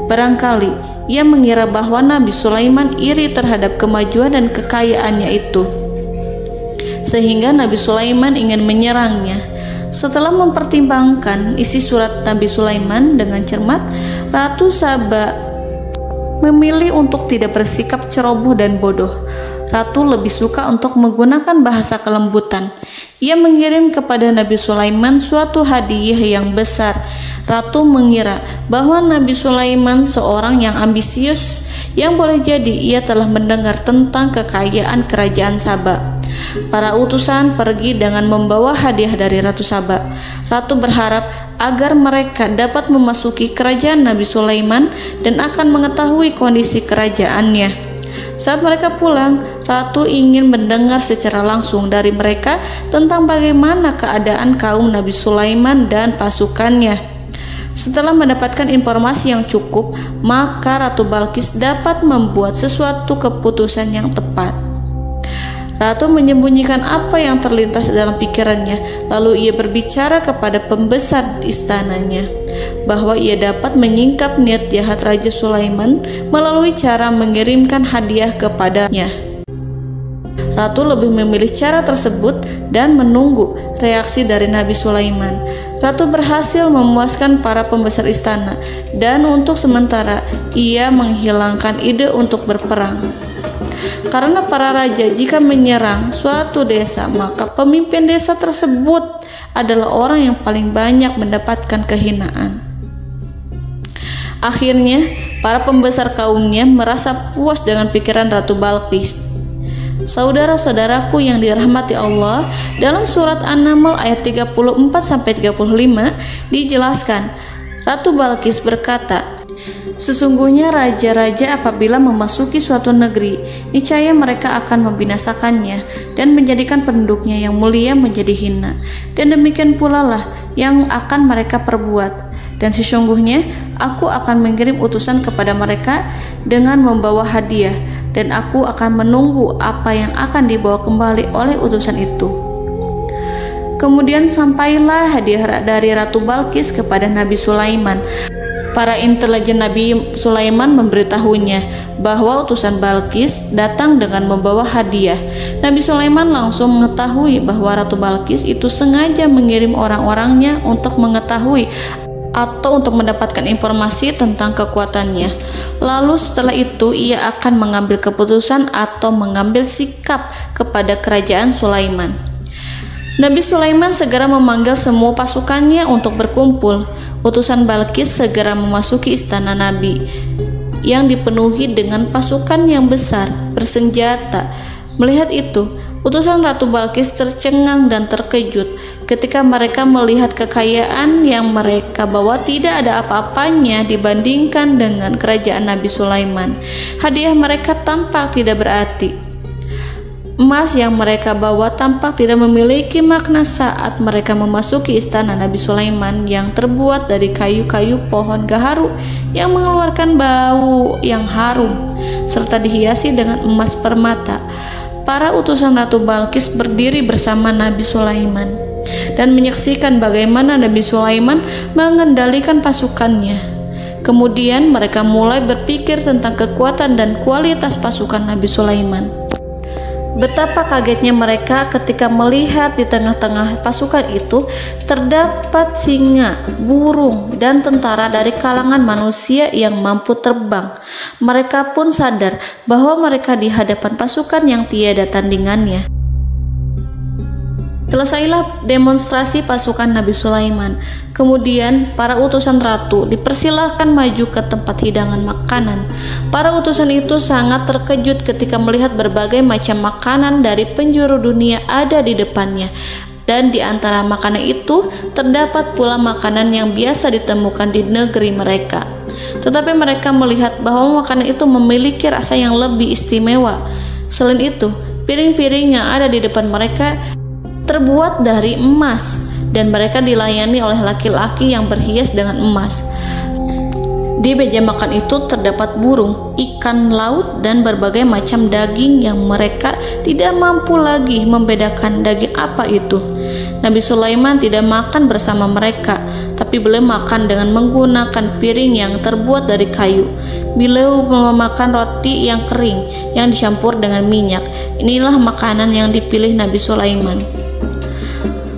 Barangkali ia mengira bahwa Nabi Sulaiman iri terhadap kemajuan dan kekayaannya itu, sehingga Nabi Sulaiman ingin menyerangnya. Setelah mempertimbangkan isi surat Nabi Sulaiman dengan cermat, Ratu Saba memilih untuk tidak bersikap ceroboh dan bodoh. Ratu lebih suka untuk menggunakan bahasa kelembutan. Ia mengirim kepada Nabi Sulaiman suatu hadiah yang besar. Ratu mengira bahwa Nabi Sulaiman seorang yang ambisius, yang boleh jadi ia telah mendengar tentang kekayaan kerajaan Saba. Para utusan pergi dengan membawa hadiah dari Ratu Saba. Ratu berharap agar mereka dapat memasuki kerajaan Nabi Sulaiman dan akan mengetahui kondisi kerajaannya. Saat mereka pulang, Ratu ingin mendengar secara langsung dari mereka tentang bagaimana keadaan kaum Nabi Sulaiman dan pasukannya. Setelah mendapatkan informasi yang cukup, maka Ratu Balqis dapat membuat sesuatu keputusan yang tepat. Ratu menyembunyikan apa yang terlintas dalam pikirannya, lalu ia berbicara kepada pembesar istananya bahwa ia dapat menyingkap niat jahat Raja Sulaiman melalui cara mengirimkan hadiah kepadanya. Ratu lebih memilih cara tersebut dan menunggu reaksi dari Nabi Sulaiman. Ratu berhasil memuaskan para pembesar istana, dan untuk sementara ia menghilangkan ide untuk berperang. Karena para raja jika menyerang suatu desa, maka pemimpin desa tersebut adalah orang yang paling banyak mendapatkan kehinaan. Akhirnya, para pembesar kaumnya merasa puas dengan pikiran Ratu Balqis. Saudara-saudaraku yang dirahmati Allah, dalam surat An-Naml ayat 34-35 dijelaskan, Ratu Balqis berkata, "Sesungguhnya raja-raja apabila memasuki suatu negeri, niscaya mereka akan membinasakannya dan menjadikan penduduknya yang mulia menjadi hina. Dan demikian pula lah yang akan mereka perbuat. Dan sesungguhnya aku akan mengirim utusan kepada mereka dengan membawa hadiah, dan aku akan menunggu apa yang akan dibawa kembali oleh utusan itu." Kemudian sampailah hadiah dari Ratu Balqis kepada Nabi Sulaiman. Para intelijen Nabi Sulaiman memberitahunya bahwa utusan Balqis datang dengan membawa hadiah. Nabi Sulaiman langsung mengetahui bahwa Ratu Balqis itu sengaja mengirim orang-orangnya untuk mengetahui atau untuk mendapatkan informasi tentang kekuatannya. Lalu setelah itu ia akan mengambil keputusan atau mengambil sikap kepada kerajaan Sulaiman. Nabi Sulaiman segera memanggil semua pasukannya untuk berkumpul. Utusan Balqis segera memasuki istana Nabi yang dipenuhi dengan pasukan yang besar bersenjata. Melihat itu, utusan Ratu Balqis tercengang dan terkejut ketika mereka melihat kekayaan yang mereka bawa tidak ada apa-apanya dibandingkan dengan kerajaan Nabi Sulaiman. Hadiah mereka tampak tidak berarti. Emas yang mereka bawa tampak tidak memiliki makna saat mereka memasuki istana Nabi Sulaiman yang terbuat dari kayu-kayu pohon gaharu yang mengeluarkan bau yang harum serta dihiasi dengan emas permata. Para utusan Ratu Balqis berdiri bersama Nabi Sulaiman dan menyaksikan bagaimana Nabi Sulaiman mengendalikan pasukannya. Kemudian mereka mulai berpikir tentang kekuatan dan kualitas pasukan Nabi Sulaiman. Betapa kagetnya mereka ketika melihat di tengah-tengah pasukan itu terdapat singa, burung, dan tentara dari kalangan manusia yang mampu terbang. Mereka pun sadar bahwa mereka di hadapan pasukan yang tiada tandingannya. Selesailah demonstrasi pasukan Nabi Sulaiman. Kemudian para utusan ratu dipersilahkan maju ke tempat hidangan makanan. Para utusan itu sangat terkejut ketika melihat berbagai macam makanan dari penjuru dunia ada di depannya. Dan di antara makanan itu terdapat pula makanan yang biasa ditemukan di negeri mereka. Tetapi mereka melihat bahwa makanan itu memiliki rasa yang lebih istimewa. Selain itu, piring-piring yang ada di depan mereka terbuat dari emas dan mereka dilayani oleh laki-laki yang berhias dengan emas. Di meja makan itu terdapat burung, ikan laut, dan berbagai macam daging yang mereka tidak mampu lagi membedakan daging apa itu. Nabi Sulaiman tidak makan bersama mereka, tapi beliau makan dengan menggunakan piring yang terbuat dari kayu. Beliau memakan roti yang kering yang dicampur dengan minyak. Inilah makanan yang dipilih Nabi Sulaiman.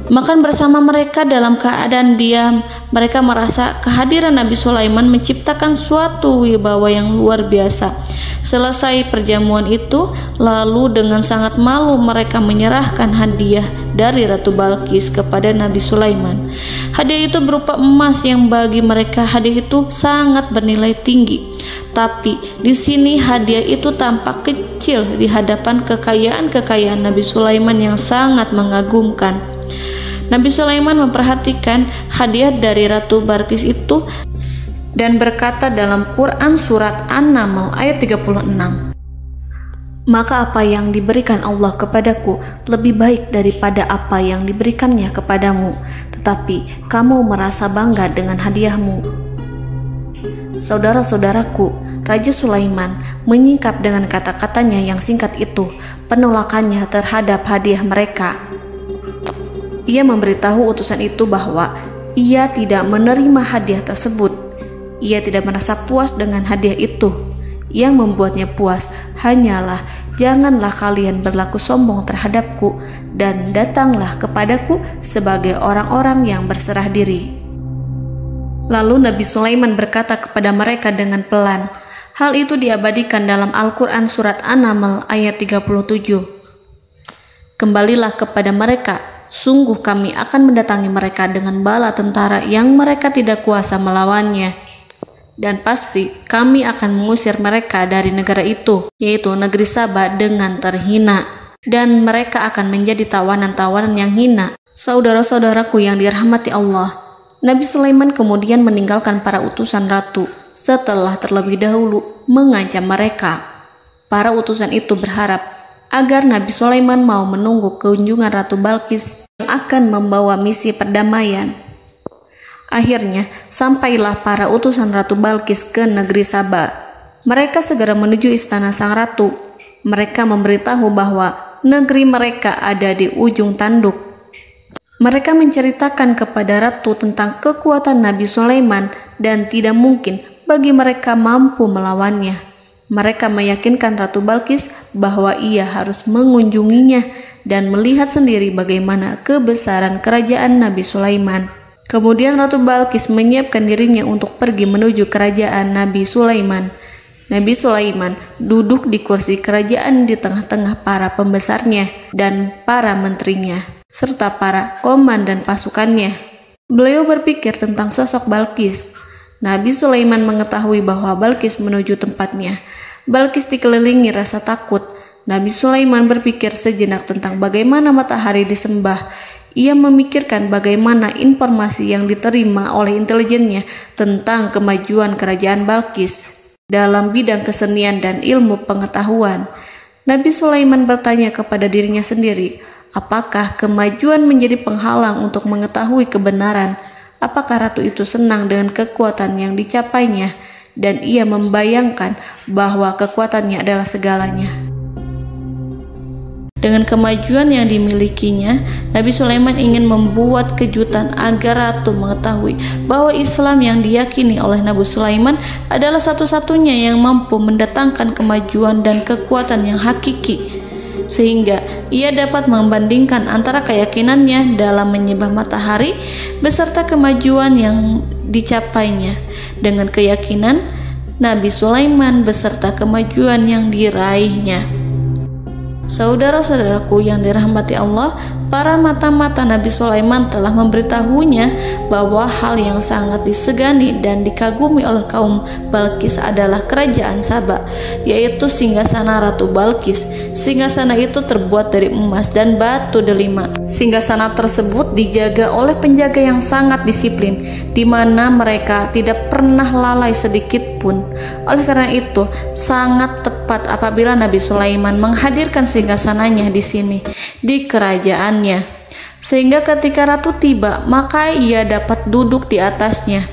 Makan bersama mereka dalam keadaan diam, mereka merasa kehadiran Nabi Sulaiman menciptakan suatu wibawa yang luar biasa. Selesai perjamuan itu, lalu dengan sangat malu mereka menyerahkan hadiah dari Ratu Balqis kepada Nabi Sulaiman. Hadiah itu berupa emas yang bagi mereka hadiah itu sangat bernilai tinggi. Tapi di sini hadiah itu tampak kecil di hadapan kekayaan Nabi Sulaiman yang sangat mengagumkan. Nabi Sulaiman memperhatikan hadiah dari Ratu Balqis itu dan berkata dalam Quran surat An-Naml ayat 36, "Maka apa yang diberikan Allah kepadaku lebih baik daripada apa yang diberikannya kepadamu, tetapi kamu merasa bangga dengan hadiahmu." Saudara-saudaraku, Raja Sulaiman menyingkap dengan kata-katanya yang singkat itu penolakannya terhadap hadiah mereka. Ia memberitahu utusan itu bahwa ia tidak menerima hadiah tersebut. Ia tidak merasa puas dengan hadiah itu. Yang membuatnya puas hanyalah, janganlah kalian berlaku sombong terhadapku dan datanglah kepadaku sebagai orang-orang yang berserah diri. Lalu Nabi Sulaiman berkata kepada mereka dengan pelan. Hal itu diabadikan dalam Al-Quran surat An-Naml ayat 37. "Kembalilah kepada mereka, sungguh kami akan mendatangi mereka dengan bala tentara yang mereka tidak kuasa melawannya. Dan pasti kami akan mengusir mereka dari negara itu, yaitu negeri Saba, dengan terhina. Dan mereka akan menjadi tawanan-tawanan yang hina." Saudara-saudaraku yang dirahmati Allah, Nabi Sulaiman kemudian meninggalkan para utusan ratu setelah terlebih dahulu mengancam mereka. Para utusan itu berharap agar Nabi Sulaiman mau menunggu kunjungan Ratu Balqis yang akan membawa misi perdamaian. Akhirnya, sampailah para utusan Ratu Balqis ke negeri Saba. Mereka segera menuju istana sang ratu. Mereka memberitahu bahwa negeri mereka ada di ujung tanduk. Mereka menceritakan kepada ratu tentang kekuatan Nabi Sulaiman dan tidak mungkin bagi mereka mampu melawannya. Mereka meyakinkan Ratu Balqis bahwa ia harus mengunjunginya dan melihat sendiri bagaimana kebesaran kerajaan Nabi Sulaiman. Kemudian Ratu Balqis menyiapkan dirinya untuk pergi menuju kerajaan Nabi Sulaiman. Nabi Sulaiman duduk di kursi kerajaan di tengah-tengah para pembesarnya dan para menterinya, serta para komandan pasukannya. Beliau berpikir tentang sosok Balqis. Nabi Sulaiman mengetahui bahwa Balqis menuju tempatnya. Balqis dikelilingi rasa takut. Nabi Sulaiman berpikir sejenak tentang bagaimana matahari disembah. Ia memikirkan bagaimana informasi yang diterima oleh intelijennya tentang kemajuan kerajaan Balqis dalam bidang kesenian dan ilmu pengetahuan. Nabi Sulaiman bertanya kepada dirinya sendiri, apakah kemajuan menjadi penghalang untuk mengetahui kebenaran? Apakah ratu itu senang dengan kekuatan yang dicapainya? Dan ia membayangkan bahwa kekuatannya adalah segalanya. Dengan kemajuan yang dimilikinya, Nabi Sulaiman ingin membuat kejutan agar ratu mengetahui bahwa Islam yang diyakini oleh Nabi Sulaiman adalah satu-satunya yang mampu mendatangkan kemajuan dan kekuatan yang hakiki, sehingga ia dapat membandingkan antara keyakinannya dalam menyembah matahari beserta kemajuan yang dicapainya dengan keyakinan Nabi Sulaiman beserta kemajuan yang diraihnya. Saudara-saudaraku yang dirahmati Allah, para mata-mata Nabi Sulaiman telah memberitahunya bahwa hal yang sangat disegani dan dikagumi oleh kaum Balqis adalah kerajaan Saba, yaitu singgasana Ratu Balqis. Singgasana itu terbuat dari emas dan batu delima. Singgasana tersebut dijaga oleh penjaga yang sangat disiplin, di mana mereka tidak pernah lalai sedikit pun. Oleh karena itu, sangat tepat apabila Nabi Sulaiman menghadirkan singgasananya di sini, di kerajaannya. sehingga ketika ratu tiba, maka ia dapat duduk di atasnya.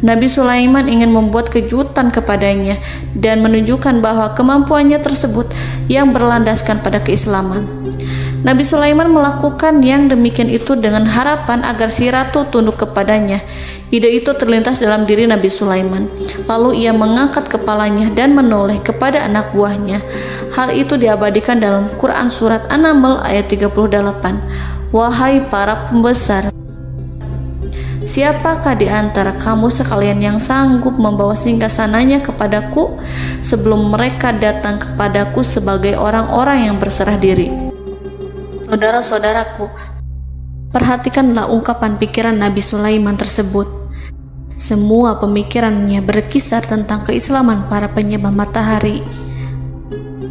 Nabi Sulaiman ingin membuat kejutan kepadanya dan menunjukkan bahwa kemampuannya tersebut yang berlandaskan pada keislaman. Nabi Sulaiman melakukan yang demikian itu dengan harapan agar si ratu tunduk kepadanya. Ide itu terlintas dalam diri Nabi Sulaiman. Lalu ia mengangkat kepalanya dan menoleh kepada anak buahnya. Hal itu diabadikan dalam Quran Surat An-Naml ayat 38. Wahai para pembesar, siapakah di antara kamu sekalian yang sanggup membawa singgasananya kepadaku sebelum mereka datang kepadaku sebagai orang-orang yang berserah diri? Saudara-saudaraku, perhatikanlah ungkapan pikiran Nabi Sulaiman tersebut. Semua pemikirannya berkisar tentang keislaman para penyembah matahari,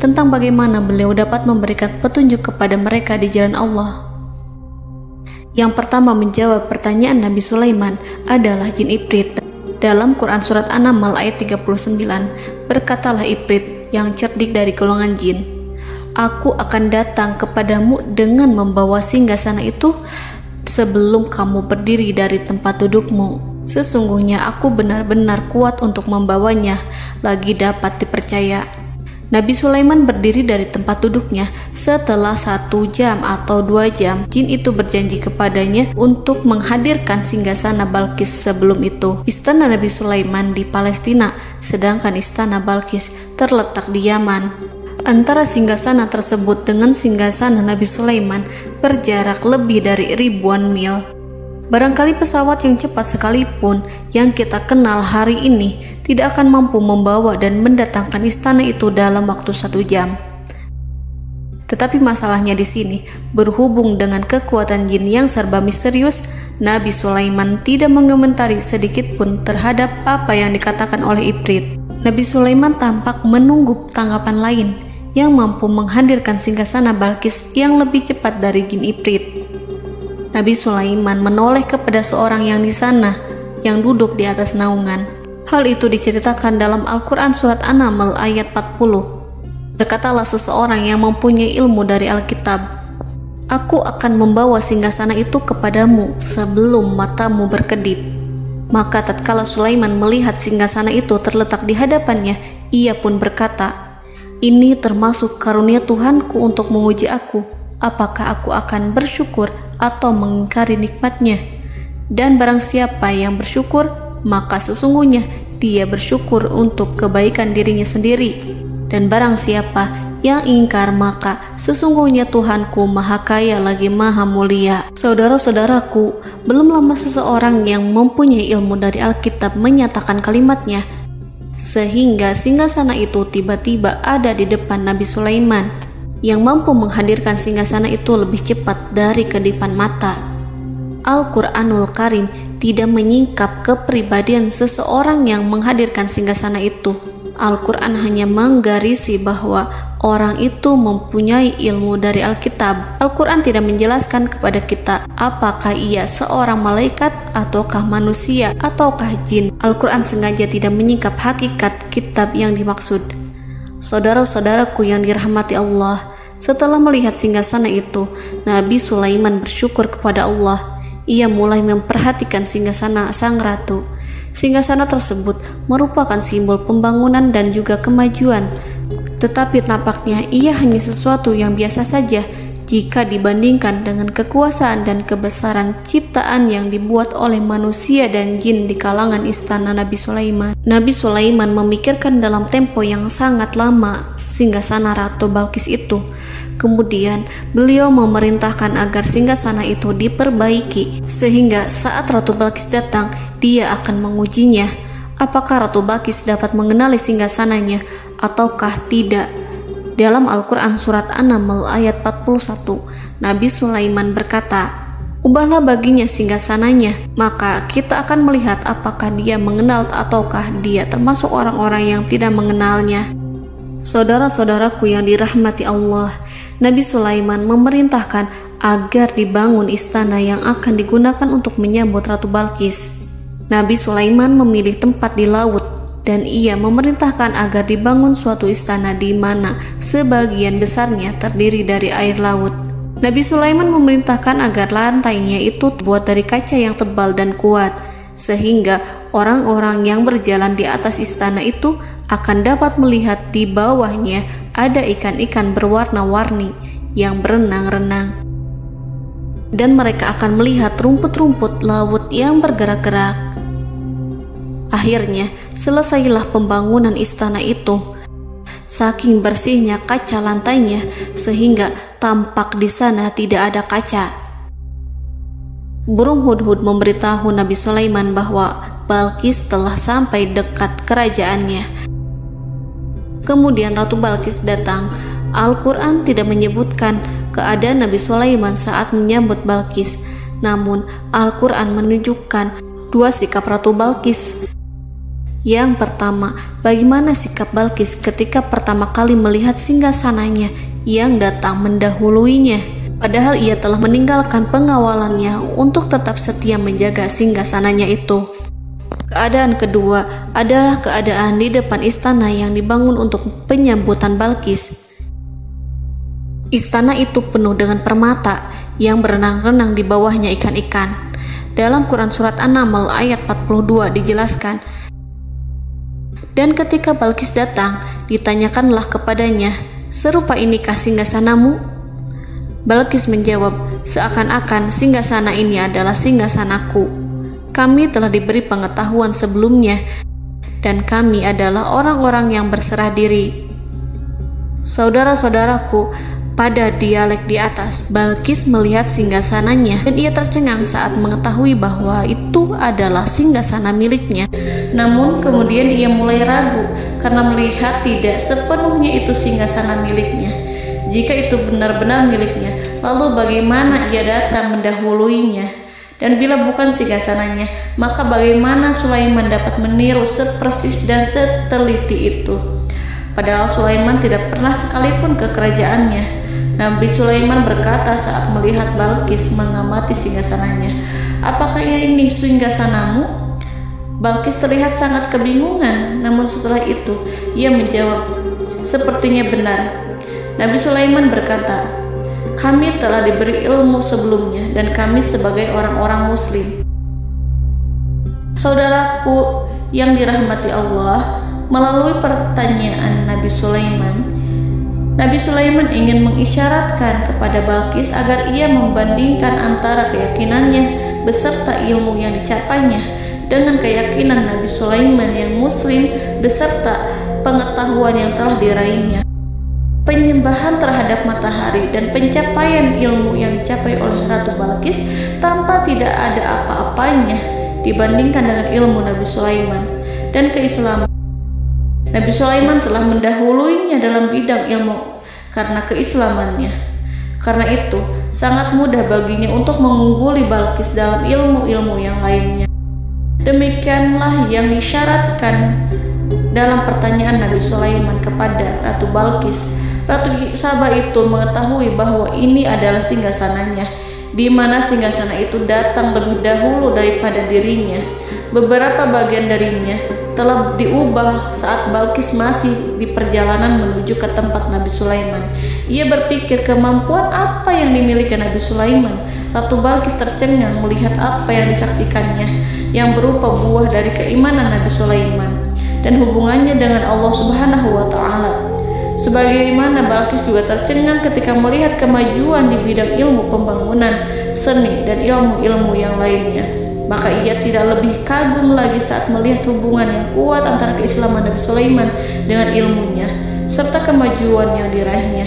tentang bagaimana beliau dapat memberikan petunjuk kepada mereka di jalan Allah. Yang pertama menjawab pertanyaan Nabi Sulaiman adalah jin Ifrit. Dalam Quran Surat An-Naml ayat 39, berkatalah Ifrit yang cerdik dari golongan jin, "Aku akan datang kepadamu dengan membawa singgasana itu sebelum kamu berdiri dari tempat dudukmu. Sesungguhnya aku benar-benar kuat untuk membawanya, lagi dapat dipercaya." Nabi Sulaiman berdiri dari tempat duduknya. Setelah 1 jam atau 2 jam, jin itu berjanji kepadanya untuk menghadirkan singgasana Balkis. Sebelum itu, istana Nabi Sulaiman di Palestina, sedangkan istana Balkis terletak di Yaman. Antara singgasana tersebut dengan singgasana Nabi Sulaiman berjarak lebih dari ribuan mil. Barangkali pesawat yang cepat sekalipun yang kita kenal hari ini tidak akan mampu membawa dan mendatangkan istana itu dalam waktu 1 jam. Tetapi masalahnya di sini, berhubung dengan kekuatan jin yang serba misterius, Nabi Sulaiman tidak mengomentari sedikit pun terhadap apa yang dikatakan oleh Ifrit. Nabi Sulaiman tampak menunggu tanggapan lain yang mampu menghadirkan singgasana Balkis yang lebih cepat dari jin Ifrit. Nabi Sulaiman menoleh kepada seorang yang di sana, yang duduk di atas naungan. Hal itu diceritakan dalam Al-Quran Surat An-Naml ayat 40. Berkatalah seseorang yang mempunyai ilmu dari Alkitab, "Aku akan membawa singgasana itu kepadamu sebelum matamu berkedip." Maka tatkala Sulaiman melihat singgasana itu terletak di hadapannya, ia pun berkata, "Ini termasuk karunia Tuhanku untuk menguji aku. Apakah aku akan bersyukur atau mengingkari nikmatnya? Dan barang siapa yang bersyukur, maka sesungguhnya dia bersyukur untuk kebaikan dirinya sendiri. Dan barang siapa yang ingkar, maka sesungguhnya Tuhanku maha kaya lagi maha mulia." Saudara-saudaraku, belum lama seseorang yang mempunyai ilmu dari Alkitab menyatakan kalimatnya, sehingga singgasana itu tiba-tiba ada di depan Nabi Sulaiman, yang mampu menghadirkan singgasana itu lebih cepat dari kedipan mata. Al-Quranul Karim tidak menyingkap kepribadian seseorang yang menghadirkan singgasana itu. Al-Quran hanya menggarisi bahwa orang itu mempunyai ilmu dari Alkitab. Al-Quran tidak menjelaskan kepada kita apakah ia seorang malaikat ataukah manusia ataukah jin. Al-Quran sengaja tidak menyingkap hakikat kitab yang dimaksud. Saudara-saudaraku yang dirahmati Allah, setelah melihat singgasana itu, Nabi Sulaiman bersyukur kepada Allah. Ia mulai memperhatikan singgasana sang ratu. Singgasana tersebut merupakan simbol pembangunan dan juga kemajuan, tetapi tampaknya ia hanya sesuatu yang biasa saja jika dibandingkan dengan kekuasaan dan kebesaran ciptaan yang dibuat oleh manusia dan jin di kalangan istana Nabi Sulaiman. Nabi Sulaiman memikirkan dalam tempo yang sangat lama singgasana Ratu Balkis itu. Kemudian beliau memerintahkan agar singgasana itu diperbaiki, sehingga saat Ratu Balkis datang, dia akan mengujinya. Apakah Ratu Balkis dapat mengenali singgasananya ataukah tidak? Dalam Al-Quran Surat An-Naml ayat 41, Nabi Sulaiman berkata, "Ubahlah baginya singgasananya, maka kita akan melihat apakah dia mengenal ataukah dia termasuk orang-orang yang tidak mengenalnya." Saudara-saudaraku yang dirahmati Allah, Nabi Sulaiman memerintahkan agar dibangun istana yang akan digunakan untuk menyambut Ratu Balkis. Nabi Sulaiman memilih tempat di laut, dan ia memerintahkan agar dibangun suatu istana di mana sebagian besarnya terdiri dari air laut. Nabi Sulaiman memerintahkan agar lantainya itu terbuat dari kaca yang tebal dan kuat, sehingga orang-orang yang berjalan di atas istana itu akan dapat melihat di bawahnya ada ikan-ikan berwarna-warni yang berenang-renang. Dan mereka akan melihat rumput-rumput laut yang bergerak-gerak. Akhirnya, selesailah pembangunan istana itu. Saking bersihnya kaca lantainya, sehingga tampak di sana tidak ada kaca. Burung hudhud memberitahu Nabi Sulaiman bahwa Balqis telah sampai dekat kerajaannya. Kemudian Ratu Balqis datang. Al-Quran tidak menyebutkan keadaan Nabi Sulaiman saat menyambut Balqis, namun Al-Quran menunjukkan dua sikap Ratu Balqis. Yang pertama, bagaimana sikap Balqis ketika pertama kali melihat singgasananya yang datang mendahuluinya, padahal ia telah meninggalkan pengawalannya untuk tetap setia menjaga singgasananya itu. Keadaan kedua adalah keadaan di depan istana yang dibangun untuk penyambutan Balqis. Istana itu penuh dengan permata yang berenang-renang di bawahnya ikan-ikan. Dalam Quran Surat An-Naml ayat 42 dijelaskan, dan ketika Balqis datang, ditanyakanlah kepadanya, "Serupa inikah singgasanamu?" Balqis menjawab, "Seakan-akan singgasana ini adalah singgasanaku. Kami telah diberi pengetahuan sebelumnya, dan kami adalah orang-orang yang berserah diri." Saudara-saudaraku, pada dialek di atas, Balqis melihat singgasananya dan ia tercengang saat mengetahui bahwa itu adalah singgasana miliknya. Namun kemudian ia mulai ragu karena melihat tidak sepenuhnya itu singgasana miliknya. Jika itu benar-benar miliknya, lalu bagaimana ia datang mendahuluinya? Dan bila bukan singgasananya, maka bagaimana Sulaiman dapat meniru sepersis dan seteliti itu? Padahal Sulaiman tidak pernah sekalipun ke kerajaannya. Nabi Sulaiman berkata saat melihat Balqis mengamati singgasananya, "Apakah ini singgasanamu?" Balqis terlihat sangat kebingungan, namun setelah itu ia menjawab, "Sepertinya benar." Nabi Sulaiman berkata, "Kami telah diberi ilmu sebelumnya dan kami sebagai orang-orang muslim." Saudaraku yang dirahmati Allah, melalui pertanyaan Nabi Sulaiman ingin mengisyaratkan kepada Balqis agar ia membandingkan antara keyakinannya beserta ilmu yang dicapainya dengan keyakinan Nabi Sulaiman yang muslim beserta pengetahuan yang telah diraihnya. Penyembahan terhadap matahari dan pencapaian ilmu yang dicapai oleh Ratu Balqis tanpa tidak ada apa-apanya dibandingkan dengan ilmu Nabi Sulaiman dan keislaman. Nabi Sulaiman telah mendahuluinya dalam bidang ilmu karena keislamannya. Karena itu, sangat mudah baginya untuk mengungguli Balqis dalam ilmu-ilmu yang lainnya. Demikianlah yang disyaratkan dalam pertanyaan Nabi Sulaiman kepada Ratu Balqis. Ratu Saba itu mengetahui bahwa ini adalah singgasananya, di mana singgasana itu datang lebih dahulu daripada dirinya. Beberapa bagian darinya telah diubah saat Balqis masih di perjalanan menuju ke tempat Nabi Sulaiman. Ia berpikir kemampuan apa yang dimiliki Nabi Sulaiman. Ratu Balqis tercengang melihat apa yang disaksikannya, yang berupa buah dari keimanan Nabi Sulaiman dan hubungannya dengan Allah Subhanahu wa Ta'ala. Sebagaimana Balqis juga tercengang ketika melihat kemajuan di bidang ilmu pembangunan, seni, dan ilmu-ilmu yang lainnya. Maka ia tidak lebih kagum lagi saat melihat hubungan yang kuat antara keislaman Nabi Sulaiman dengan ilmunya serta kemajuan yang diraihnya.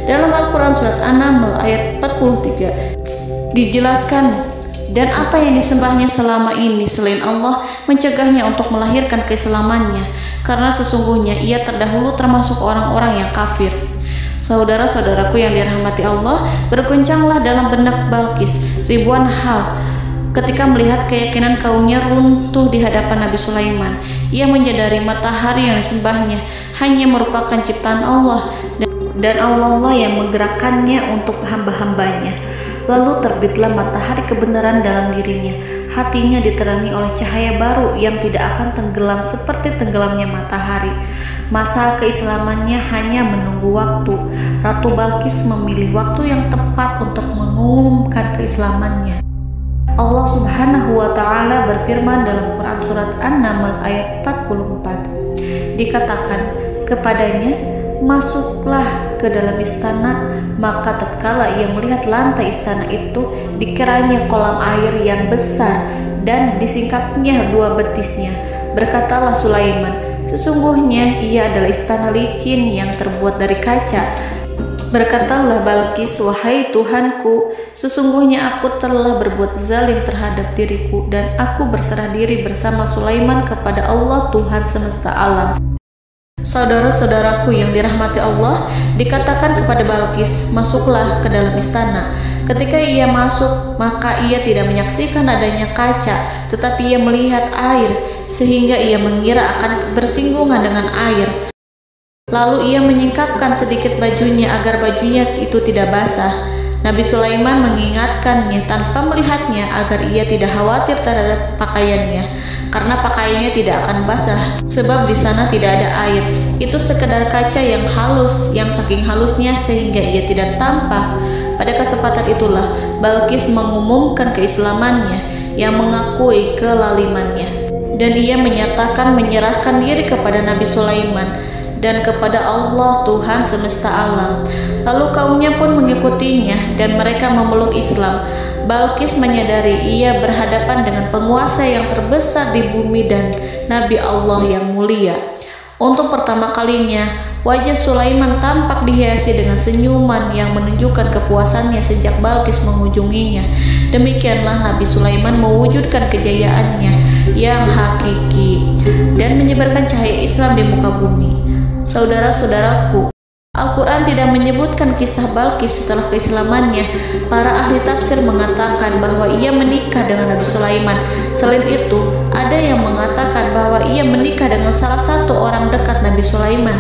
Dalam Al-Quran Surat An-Naml ayat 43 dijelaskan, dan apa yang disembahnya selama ini selain Allah mencegahnya untuk melahirkan keislamannya, karena sesungguhnya ia terdahulu termasuk orang-orang yang kafir. Saudara-saudaraku yang dirahmati Allah, berguncanglah dalam benak Balqis ribuan hal ketika melihat keyakinan kaumnya runtuh di hadapan Nabi Sulaiman. Ia menyadari matahari yang disembahnya hanya merupakan ciptaan Allah, dan Allah lah yang menggerakkannya untuk hamba-hambanya. Lalu terbitlah matahari kebenaran dalam dirinya. Hatinya diterangi oleh cahaya baru yang tidak akan tenggelam seperti tenggelamnya matahari. Masa keislamannya hanya menunggu waktu. Ratu Balqis memilih waktu yang tepat untuk mengumumkan keislamannya. Allah Subhanahu wa Ta'ala berfirman dalam Quran Surat An-Naml ayat 44. Dikatakan kepadanya, masuklah ke dalam istana. Maka tatkala ia melihat lantai istana itu, dikiranya kolam air yang besar dan disingkapnya 2 betisnya. Berkatalah Sulaiman, sesungguhnya ia adalah istana licin yang terbuat dari kaca. Berkatalah Balqis, wahai Tuhanku, sesungguhnya aku telah berbuat zalim terhadap diriku dan aku berserah diri bersama Sulaiman kepada Allah Tuhan semesta alam. Saudara-saudaraku yang dirahmati Allah, dikatakan kepada Balqis, masuklah ke dalam istana. Ketika ia masuk, maka ia tidak menyaksikan adanya kaca, tetapi ia melihat air, sehingga ia mengira akan bersinggungan dengan air. Lalu ia menyingkapkan sedikit bajunya agar bajunya itu tidak basah. Nabi Sulaiman mengingatkannya tanpa melihatnya agar ia tidak khawatir terhadap pakaiannya, karena pakaiannya tidak akan basah sebab di sana tidak ada air. Itu sekedar kaca yang halus, yang saking halusnya sehingga ia tidak tampak. Pada kesempatan itulah Balqis mengumumkan keislamannya yang mengakui kelalimannya, dan ia menyatakan menyerahkan diri kepada Nabi Sulaiman dan kepada Allah Tuhan semesta alam. Lalu kaumnya pun mengikutinya dan mereka memeluk Islam. Balqis menyadari ia berhadapan dengan penguasa yang terbesar di bumi dan Nabi Allah yang mulia. Untuk pertama kalinya, wajah Sulaiman tampak dihiasi dengan senyuman yang menunjukkan kepuasannya sejak Balqis mengunjunginya. Demikianlah Nabi Sulaiman mewujudkan kejayaannya yang hakiki dan menyebarkan cahaya Islam di muka bumi. Saudara-saudaraku, Al-Quran tidak menyebutkan kisah Balqis setelah keislamannya. Para ahli tafsir mengatakan bahwa ia menikah dengan Nabi Sulaiman. Selain itu, ada yang mengatakan bahwa ia menikah dengan salah satu orang dekat Nabi Sulaiman.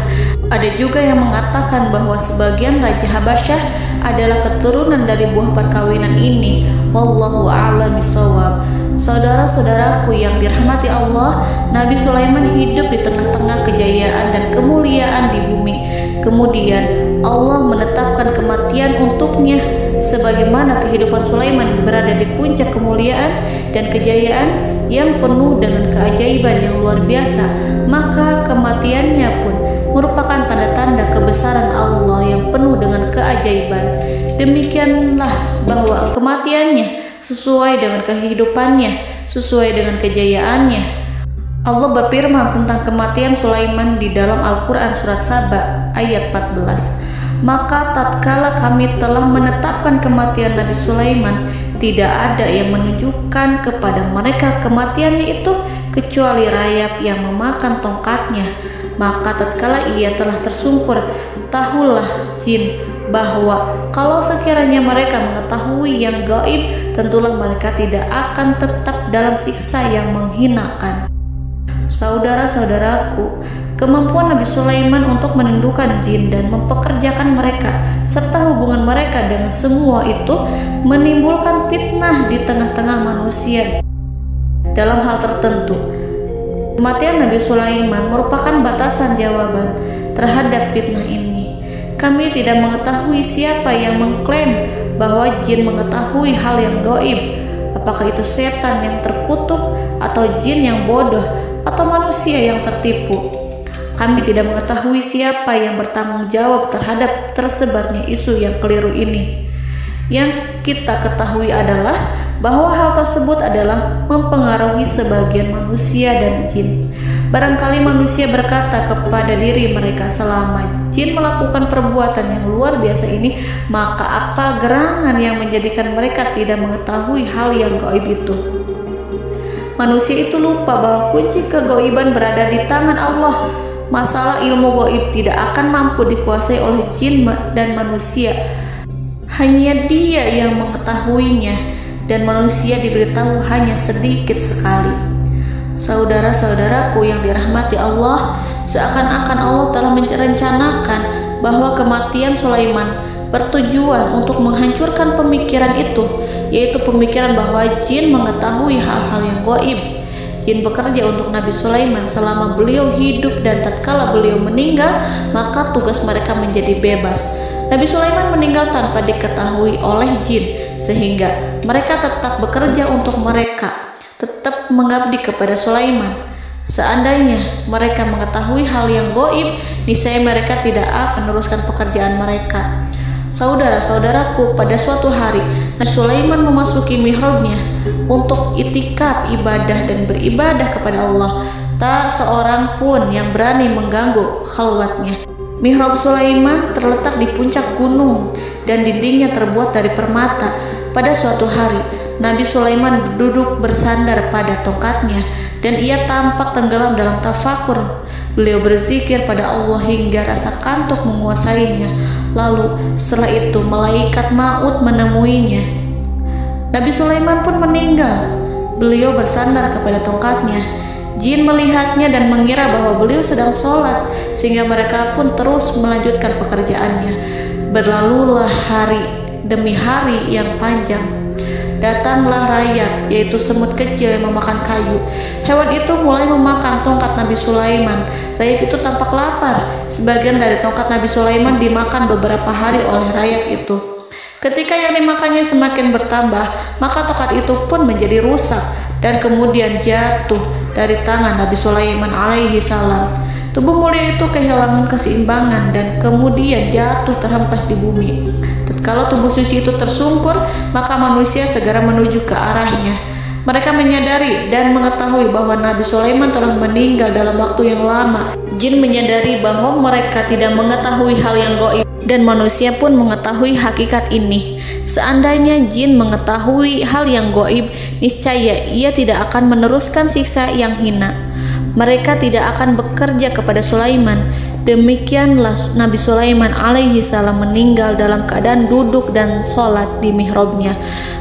Ada juga yang mengatakan bahwa sebagian Raja Habasyah adalah keturunan dari buah perkawinan ini. Wallahu a'lam bishawab. Saudara-saudaraku yang dirahmati Allah, Nabi Sulaiman hidup di tengah-tengah kejayaan dan kemuliaan di bumi. Kemudian Allah menetapkan kematian untuknya, sebagaimana kehidupan Sulaiman berada di puncak kemuliaan dan kejayaan yang penuh dengan keajaiban yang luar biasa, maka kematiannya pun merupakan tanda-tanda kebesaran Allah yang penuh dengan keajaiban. Demikianlah bahwa kematiannya sesuai dengan kehidupannya, sesuai dengan kejayaannya. Allah berfirman tentang kematian Sulaiman di dalam Al-Quran Surat Saba ayat 14. Maka tatkala kami telah menetapkan kematian Nabi Sulaiman, tidak ada yang menunjukkan kepada mereka kematiannya itu kecuali rayap yang memakan tongkatnya. Maka tatkala ia telah tersungkur, tahulah jin bahwa kalau sekiranya mereka mengetahui yang gaib, tentulah mereka tidak akan tetap dalam siksa yang menghinakan. Saudara-saudaraku, kemampuan Nabi Sulaiman untuk menundukkan jin dan mempekerjakan mereka serta hubungan mereka dengan semua itu menimbulkan fitnah di tengah-tengah manusia dalam hal tertentu. Kematian Nabi Sulaiman merupakan batasan jawaban terhadap fitnah ini. Kami tidak mengetahui siapa yang mengklaim bahwa jin mengetahui hal yang gaib. Apakah itu setan yang terkutuk, atau jin yang bodoh, atau manusia yang tertipu? Kami tidak mengetahui siapa yang bertanggung jawab terhadap tersebarnya isu yang keliru ini. Yang kita ketahui adalah bahwa hal tersebut adalah mempengaruhi sebagian manusia dan jin. Barangkali manusia berkata kepada diri mereka, selama jin melakukan perbuatan yang luar biasa ini, maka apa gerangan yang menjadikan mereka tidak mengetahui hal yang gaib itu? Manusia itu lupa bahwa kunci kegaiban berada di tangan Allah. Masalah ilmu gaib tidak akan mampu dikuasai oleh jin dan manusia. Hanya Dia yang mengetahuinya, dan manusia diberitahu hanya sedikit sekali. Saudara-saudaraku yang dirahmati Allah, seakan-akan Allah telah merencanakan bahwa kematian Sulaiman bertujuan untuk menghancurkan pemikiran itu, yaitu pemikiran bahwa jin mengetahui hal-hal yang gaib. Jin bekerja untuk Nabi Sulaiman selama beliau hidup, dan tatkala beliau meninggal, maka tugas mereka menjadi bebas. Nabi Sulaiman meninggal tanpa diketahui oleh jin, sehingga mereka tetap bekerja untuk mereka, tetap mengabdi kepada Sulaiman. Seandainya mereka mengetahui hal yang gaib, niscaya mereka tidak akan meneruskan pekerjaan mereka. Saudara-saudaraku, pada suatu hari Nabi Sulaiman memasuki mihrabnya untuk itikaf ibadah dan beribadah kepada Allah. Tak seorang pun yang berani mengganggu khalwatnya. Mihrab Sulaiman terletak di puncak gunung dan dindingnya terbuat dari permata. Pada suatu hari, Nabi Sulaiman duduk bersandar pada tongkatnya dan ia tampak tenggelam dalam tafakur. Beliau berzikir pada Allah hingga rasa kantuk menguasainya. Lalu setelah itu malaikat maut menemuinya. Nabi Sulaiman pun meninggal. Beliau bersandar kepada tongkatnya. Jin melihatnya dan mengira bahwa beliau sedang sholat, sehingga mereka pun terus melanjutkan pekerjaannya. Berlalulah hari demi hari yang panjang. Datanglah rayap, yaitu semut kecil yang memakan kayu. Hewan itu mulai memakan tongkat Nabi Sulaiman. Rayap itu tampak lapar. Sebagian dari tongkat Nabi Sulaiman dimakan beberapa hari oleh rayap itu. Ketika yang dimakannya semakin bertambah, maka tongkat itu pun menjadi rusak dan kemudian jatuh dari tangan Nabi Sulaiman alaihi salam. Tubuh mulia itu kehilangan keseimbangan dan kemudian jatuh terhempas di bumi. Tatkala tubuh suci itu tersungkur, maka manusia segera menuju ke arahnya. Mereka menyadari dan mengetahui bahwa Nabi Sulaiman telah meninggal dalam waktu yang lama. Jin menyadari bahwa mereka tidak mengetahui hal yang gaib, dan manusia pun mengetahui hakikat ini. Seandainya jin mengetahui hal yang gaib, niscaya ia tidak akan meneruskan siksa yang hina. Mereka tidak akan bekerja kepada Sulaiman. Demikianlah Nabi Sulaiman alaihi salam meninggal dalam keadaan duduk dan sholat di mihrabnya.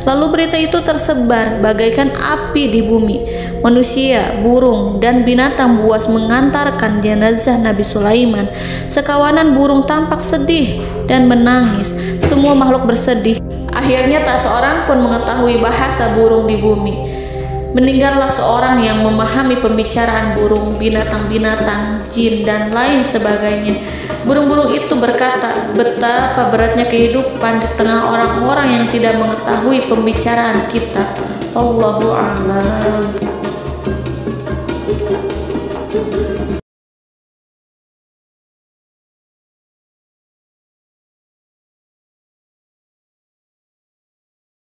Lalu berita itu tersebar bagaikan api di bumi. Manusia, burung, dan binatang buas mengantarkan jenazah Nabi Sulaiman. Sekawanan burung tampak sedih dan menangis. Semua makhluk bersedih. Akhirnya tak seorang pun mengetahui bahasa burung di bumi. Meninggallah seorang yang memahami pembicaraan burung, binatang-binatang, jin, dan lain sebagainya. Burung-burung itu berkata, betapa beratnya kehidupan di tengah orang-orang yang tidak mengetahui pembicaraan kita. Allahu a'lam.